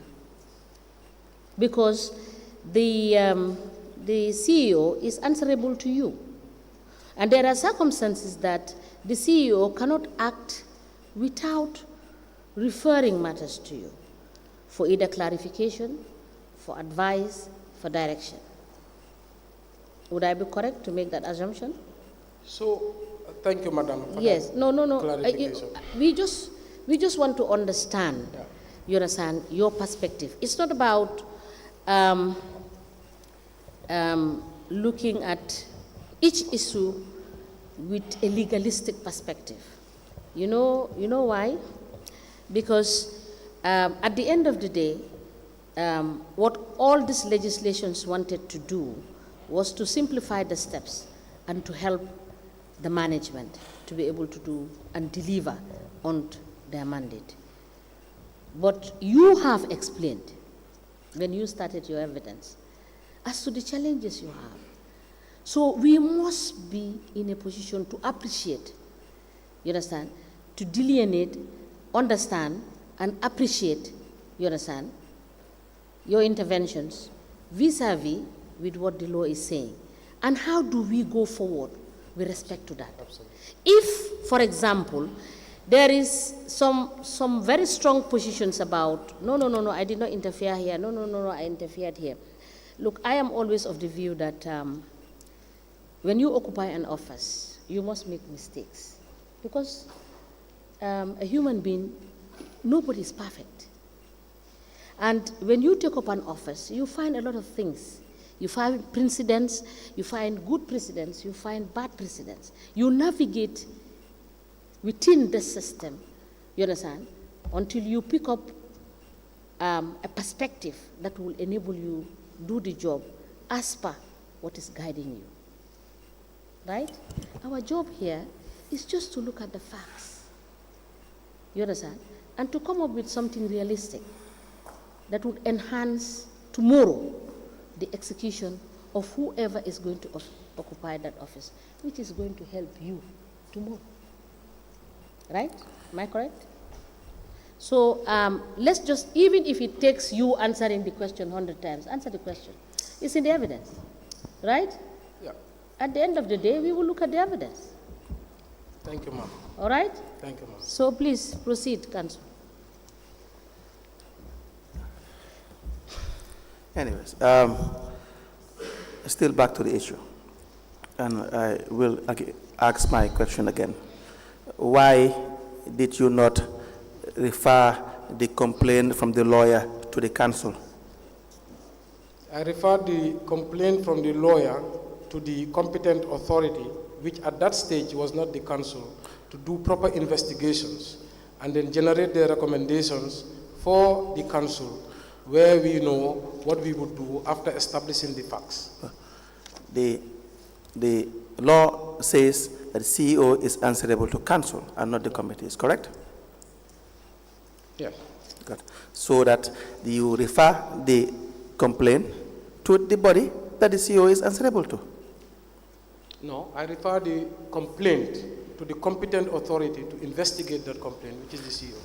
Because the CEO is answerable to you. And there are circumstances that the CEO cannot act without referring matters to you for either clarification, for advice, for direction. Would I be correct to make that assumption? So, thank you, Madam. Yes. No. Clarification. We just want to understand, you understand, your perspective. It's not about looking at each issue with a legalistic perspective. You know why? Because at the end of the day, what all these legislations wanted to do was to simplify the steps and to help the management to be able to do and deliver on their mandate. But you have explained, when you started your evidence, as to the challenges you have. So we must be in a position to appreciate, you understand, to delineate, understand, and appreciate, you understand, your interventions vis-a-vis with what the law is saying. And how do we go forward with respect to that? Absolutely. If, for example, there is some very strong positions about, no, I did not interfere here, no, I interfered here. Look, I am always of the view that when you occupy an office, you must make mistakes. Because a human being, nobody is perfect. And when you take up an office, you find a lot of things. You find precedents, you find good precedents, you find bad precedents. You navigate within the system, you understand, until you pick up a perspective that will enable you do the job as per what is guiding you. Right? Our job here is just to look at the facts. You understand? And to come up with something realistic that would enhance tomorrow the execution of whoever is going to occupy that office, which is going to help you tomorrow. Right? Am I correct? So let's just, even if it takes you answering the question 100 times, answer the question. It's in the evidence. Right? Yeah. At the end of the day, we will look at the evidence. Thank you, ma'am. All right? Thank you, ma'am. So please proceed, Counsel. Anyways, still back to the issue. And I will ask my question again. Why did you not refer the complaint from the lawyer to the council? I referred the complaint from the lawyer to the competent authority, which at that stage was not the council, to do proper investigations and then generate their recommendations for the council, where we know what we would do after establishing the facts. The law says that the CEO is answerable to council and not the committee, is correct? Yes. Good. So that you refer the complaint to the body that the CEO is answerable to. No, I refer the complaint to the competent authority to investigate that complaint, which is the CEO.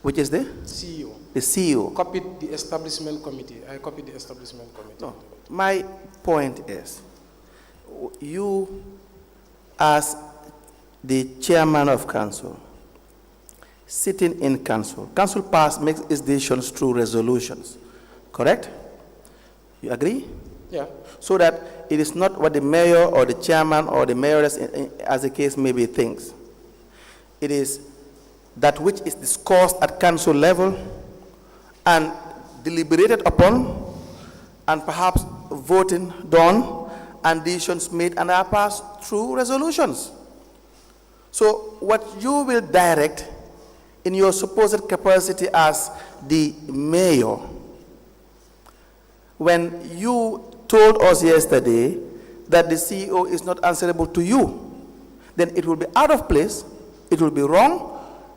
Which is the? CEO. The CEO. Copied the establishment committee. I copied the establishment committee. No. My point is, you as the chairman of council, sitting in council, council makes its decisions through resolutions, correct? You agree? Yeah. So that it is not what the mayor or the chairman or the mayoress, as the case may be, thinks. It is that which is discussed at council level and deliberated upon and perhaps voting done and decisions made and are passed through resolutions. So what you will direct in your supposed capacity as the mayor, when you told us yesterday that the CEO is not answerable to you, then it will be out of place, it will be wrong,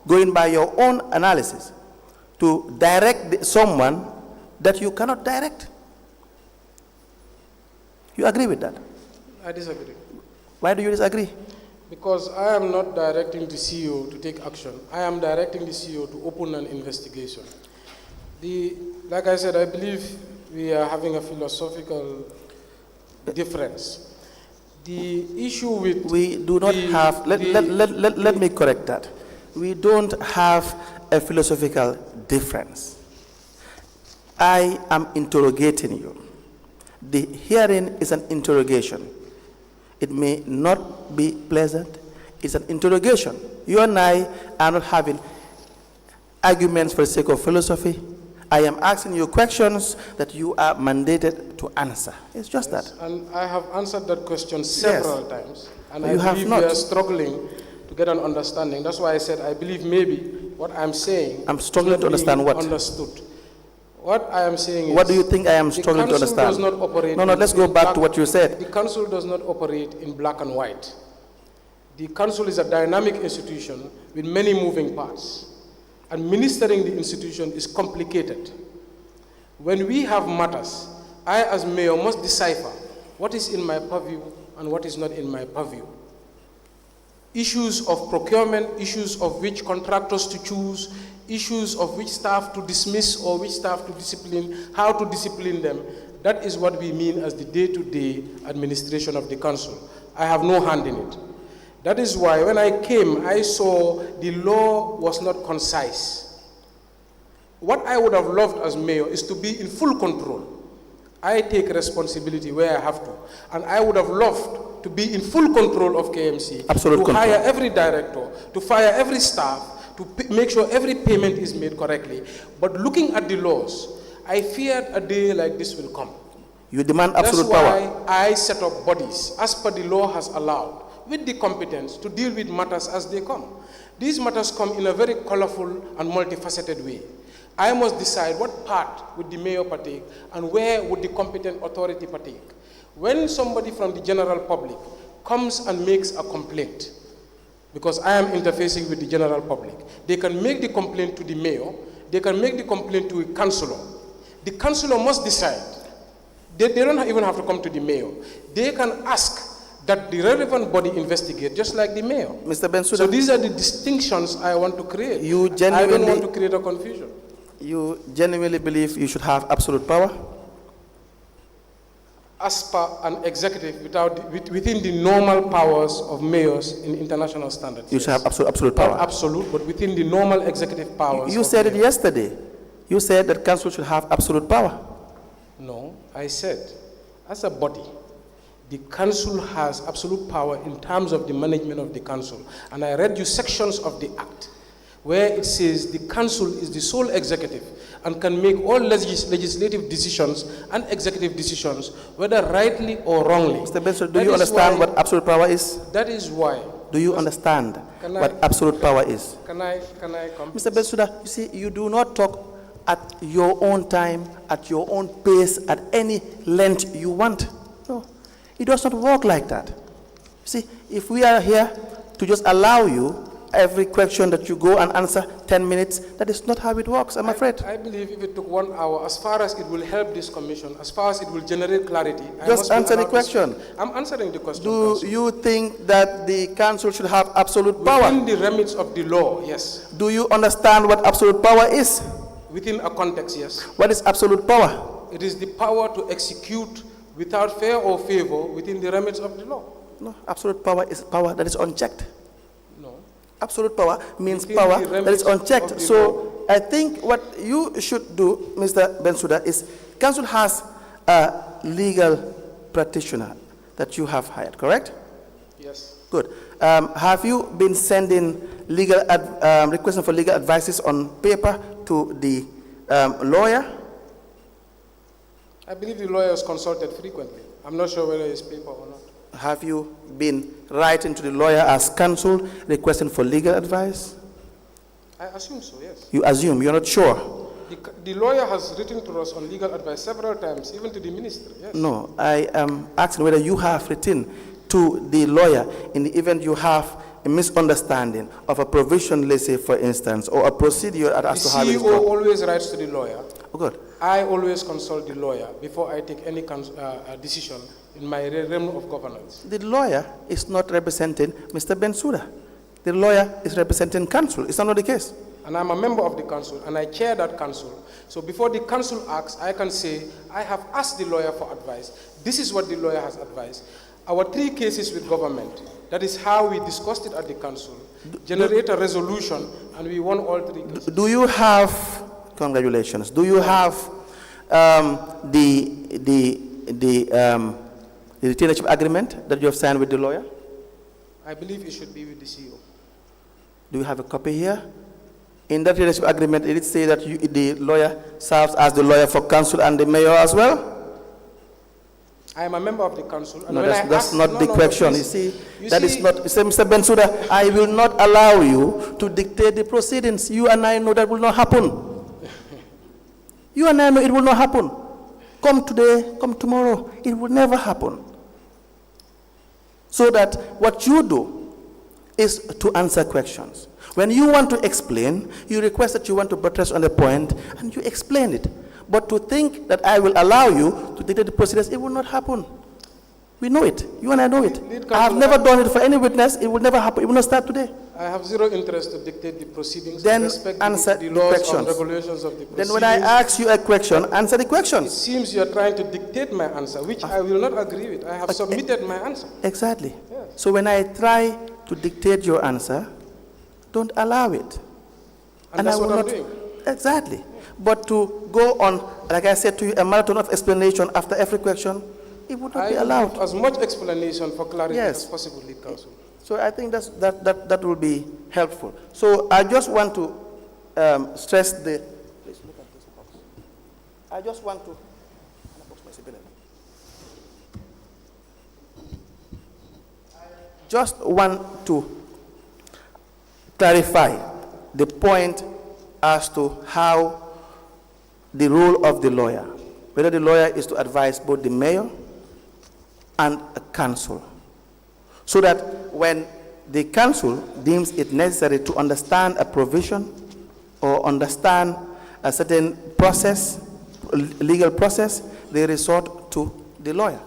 going by your own analysis, to direct someone that you cannot direct. You agree with that? I disagree. Why do you disagree? Because I am not directing the CEO to take action. I am directing the CEO to open an investigation. Like I said, I believe we are having a philosophical difference. The issue with... We do not have... Let me correct that. We don't have a philosophical difference. I am interrogating you. The hearing is an interrogation. It may not be pleasant. It's an interrogation. You and I are not having arguments for the sake of philosophy. I am asking you questions that you are mandated to answer. It's just that. And I have answered that question several times. And you I believe we are struggling to get an understanding. That's why I said I believe maybe what I'm saying... I'm struggling to understand what? Understood. What I am saying is... What do you think I am struggling to understand? The council does not operate... No, let's go back to what you said. The council does not operate in black and white. The council is a dynamic institution with many moving parts. Administering the institution is complicated. When we have matters, I as mayor must decipher what is in my purview and what is not in my purview. Issues of procurement, issues of which contractors to choose, issues of which staff to dismiss or which staff to discipline, how to discipline them, that is what we mean as the day-to-day administration of the council. I have no hand in it. That is why when I came, I saw the law was not concise. What I would have loved as mayor is to be in full control. I take responsibility where I have to. And I would have loved to be in full control of KMC. Absolute to control. hire every director, to fire every staff, to make sure every payment is made correctly. But looking at the laws, I feared a day like this will come. You demand absolute power. That's why I set up bodies, as per the law has allowed, with the competence to deal with matters as they come. These matters come in a very colorful and multifaceted way. I must decide what part would the mayor partake and where would the competent authority partake. When somebody from the general public comes and makes a complaint, because I am interfacing with the general public, they can make the complaint to the mayor, they can make the complaint to a councillor. The councillor must decide. They don't even have to come to the mayor. They can ask that the relevant body investigate, just like the mayor. Mr. Bensouda, So these are the distinctions I want to create. You I don't genuinely- want to create a confusion. you genuinely believe you should have absolute power? As per an executive, within the normal powers of mayors in international standards. You should have absolute Not power. absolute, but within the normal executive powers. You of said it mayors. yesterday. You said that council should have absolute power. No, I said, as a body, the council has absolute power in terms of the management of the council. And I read you sections of the act where it says the council is the sole executive and can make all legislative decisions and executive decisions, whether rightly or wrongly. Mr. Bensouda, do That you is understand why- what absolute power is? That is why. Do you understand Can I- what absolute power is? Can I come? Mr. Bensouda, you see, you do not talk at your own time, at your own pace, at any length you want. No, it does not work like that. See, if we are here to just allow you every question that you go and answer 10 minutes, that is not how it works, I'm afraid. I believe if it took 1 hour, as far as it will help this commission, as far as it will generate clarity. I Just must be answer the allowed to speak. question. I'm answering the question. Do Council. you think that the council should have absolute power? Within the remits of the law, yes. Do you understand what absolute power is? Within a context, yes. What is absolute power? It is the power to execute without fear or favor within the remits of the law. No, absolute power is power that is unchecked. No. Absolute power means Within power the that remits is unchecked. of the So I think what you should do, Mr. Bensouda, is council has a legal practitioner that you have hired, correct? Yes. Good. Have you been sending legal requests for legal advices on paper to the lawyer? I believe the lawyer is consulted frequently. I'm not sure whether it's paper or not. Have you been writing to the lawyer as counsel requesting for legal advice? I assume so, yes. You assume, you're not sure? The lawyer has written to us on legal advice several times, even to the minister, yes. No, I am asking whether you have written to the lawyer in the event you have a misunderstanding of a provision, let's say, for instance, or a procedure as to The how it's CEO done. always writes to the lawyer. Oh, good. I always consult the lawyer before I take any decision in my realm of governance. The lawyer is not representing Mr. Bensouda. The lawyer is representing council. Is that not the case? And I'm a member of the council, and I chair that council. So before the council acts, I can say, I have asked the lawyer for advice. This is what the lawyer has advised. Our 3 cases with government, that is how we discussed it at the council, generate a resolution, and we won all 3 cases. Do you have, congratulations, do you have the retainership agreement that you have signed with the lawyer? I believe it should be with the CEO. Do you have a copy here? In that relationship agreement, did it say that the lawyer serves as the lawyer for council and the mayor as well? I am a member of the council. And No, when that's not the but question. please, Is not. You say, Mr. Bensouda, I will not allow you to dictate the proceedings. You and I know that will not happen. You and I know it will not happen. Come today, come tomorrow. It will never happen. So that what you do is to answer questions. When you want to explain, you request that you want to buttress on the point, and you explain it. But to think that I will allow you to dictate the procedures, it will not happen. We know it. You and I know it. I have never done it for any witness. It will never happen. It will not start today. I have zero interest to dictate the proceedings. Then respect answer the the laws questions. and regulations of the proceedings. Then when I ask you a question, answer the It questions. seems you are trying to dictate my answer, which I will not agree with. I have submitted my answer. Exactly. Yes. So when I try to dictate your answer, don't allow it. And that's I will what I'm not. doing. Exactly. But to go on, like I said to you, a marathon of explanation after every question, it would not be I allowed. give as much explanation for clarity Yes. as possible, lead counsel. So I think that will be helpful. So I just want to stress the. Please look at this box. I just want to. Just want to clarify the point as to how the role of the lawyer, whether the lawyer is to advise both the mayor and a council, so that when the council deems it necessary to understand a provision or understand a certain process, legal process, they resort to the lawyer.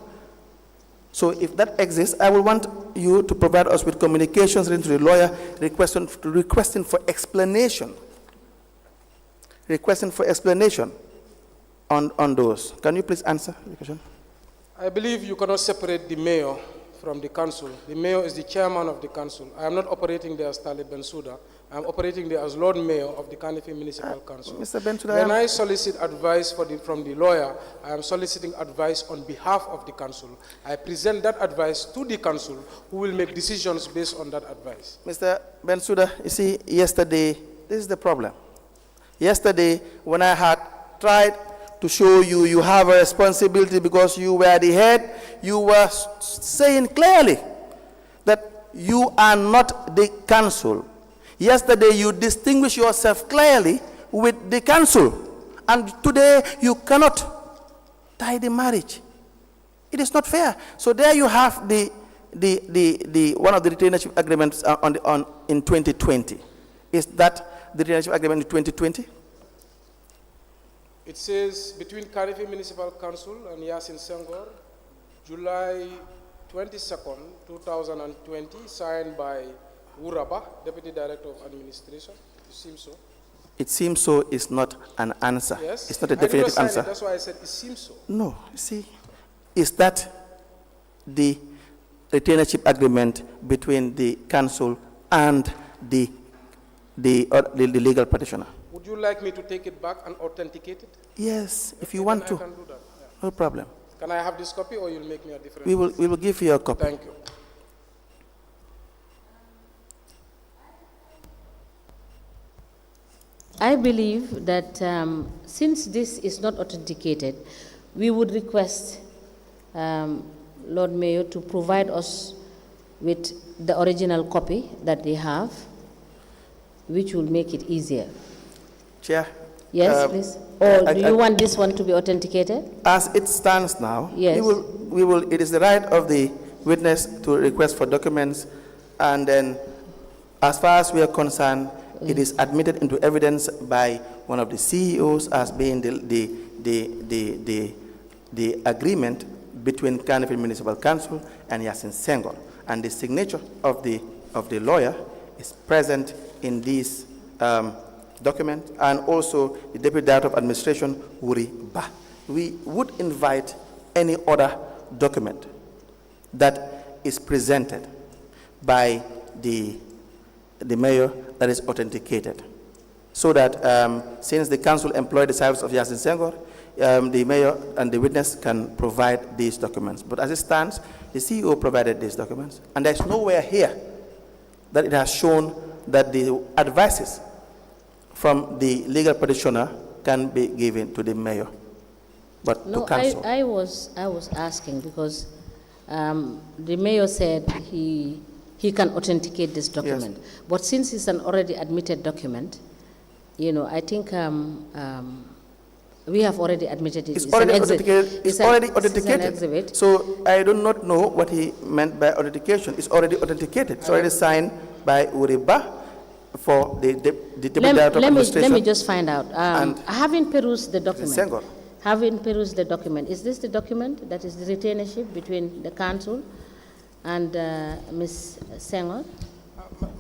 So if that exists, I will want you to provide us with communications into the lawyer requesting for explanation. Requesting for explanation on those. Can you please answer the question? I believe you cannot separate the mayor from the council. The mayor is the chairman of the council. I am not operating there as Talib Bensouda. I am operating there as Lord Mayor of the Kanifi Municipal Council. Mr. Bensouda, when I solicit advice from the lawyer, I am soliciting advice on behalf of the council. I present that advice to the council, who will make decisions based on that advice. Mr. Bensouda, you see, yesterday, this is the problem. Yesterday, when I had tried to show you, you have a responsibility because you were the head, you were saying clearly that you are not the council. Yesterday, you distinguished yourself clearly with the council. And today, you cannot tie the marriage. It is not fair. So there you have the one of the retainership agreements in 2020. Is that the retainership agreement in 2020? It says between Kanifi Municipal Council and Yasin Senghor, July 22nd, 2020, signed by Uraba, Deputy Director of Administration. It seems so. It seems so is not an answer. Yes. It's not a definitive answer. That's why I said it seems so. No, see, is that the retainership agreement between the council and the legal petitioner? Would you like me to take it back and authenticate it? Yes, if you want to. I can do that. Yeah. No problem. Can I have this copy, or you'll make me a different? We will give you a copy. Thank you. I believe that since this is not authenticated, we would request Lord Mayor to provide us with the original copy that they have, which will make it easier. Chair? Yes, please. Or do you want this one to be authenticated? As it stands now, yes. it is the right of the witness to request for documents, and then as far as we are concerned, it is admitted into evidence by one of the CEOs as being the agreement between Kanifi Municipal Council and Yasin Senghor, and the signature of the lawyer is present in this document, and also the Deputy Director of Administration, Wuri Ba. We would invite any other document that is presented by the mayor that is authenticated, so that since the council employed the service of Yasin Senghor, the mayor and the witness can provide these documents. But as it stands, the CEO provided these documents, and there's nowhere here that it has shown that the advices from the legal petitioner can be given to the mayor, but no, to council. I was asking because the mayor said he can authenticate this document. Yes. But since it's an already admitted document, I think we have already admitted it. It's already authenticated. It's already authenticated. So I do not know what he meant by authentication. It's already authenticated. It's already signed by Uriba for the Deputy Director of Administration. Let me just find out. Having perused the document, Senghor. having perused the document, is this the document that is the retainership between the council and Ms. Senghor?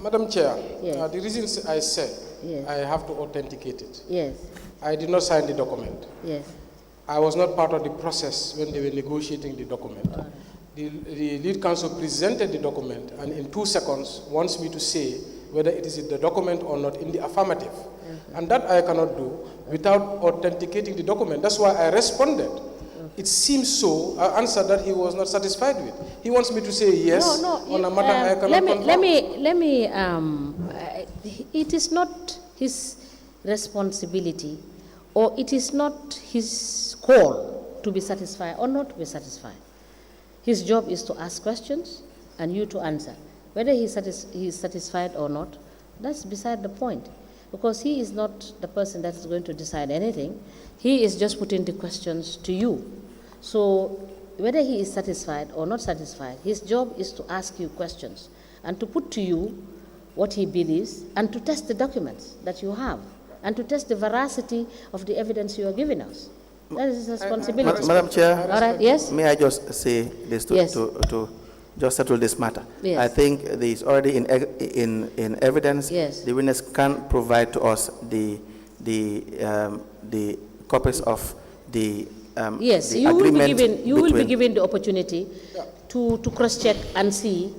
Madam Chair, Yes. the reasons I said, Yes. I have to authenticate it. Yes, I did not sign the document. yes. I was not part of the process when they were negotiating the document. The lead counsel presented the document and in 2 seconds wants me to say whether it is the document or not in the affirmative. And that I cannot do without authenticating the document. That's why I responded. It seems so, I answered that he was not satisfied with. He wants me to say yes on a matter I cannot confirm. It is not his responsibility or it is not his call to be satisfied or not to be satisfied. His job is to ask questions and you to answer. Whether he is satisfied or not, that's beside the point. Because he is not the person that is going to decide anything. He is just putting the questions to you. So whether he is satisfied or not satisfied, his job is to ask you questions and to put to you what he believes and to test the documents that you have and to test the veracity of the evidence you are giving us. That is his responsibility. Madam Chair, all right, yes? may I just say this to, Yes. to just settle this matter? Yes. I think there is already in evidence. Yes. The witness can provide to us the copies of the Yes, the you will be between- given the opportunity to cross-check and see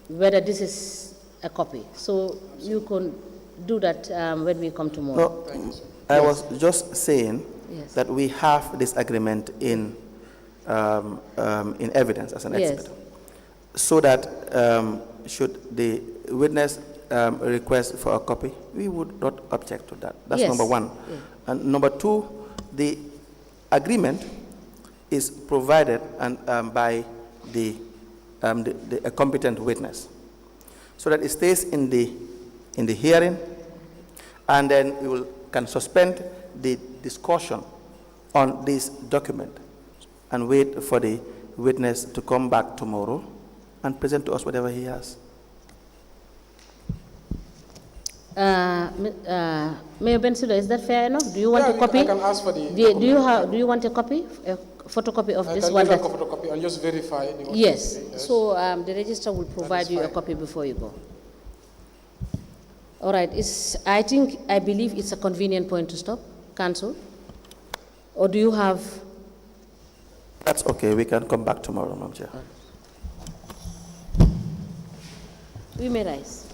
whether this is a copy. So you can do that when we come tomorrow. No, I was just saying Yes. that we have this agreement in evidence as an Yes. expert, so that should the witness request for a copy, we would not object to that. That's Yes. number one. Yeah. And number two, the agreement is provided and by a competent witness, so that it stays in the hearing, and then we can suspend the discussion on this document and wait for the witness to come back tomorrow and present to us whatever he has. Mayor Bensouda, is that fair enough? Do you want a copy? I can ask for the Do you want a copy, a photocopy of this one? I can give a photocopy and just verify the Yes. authenticity, So the registrar will provide you a fine. copy before you go. All right. I believe it's a convenient point to stop. Council? Or do you have? That's okay. We can come back tomorrow, Madam Chair. We may rise.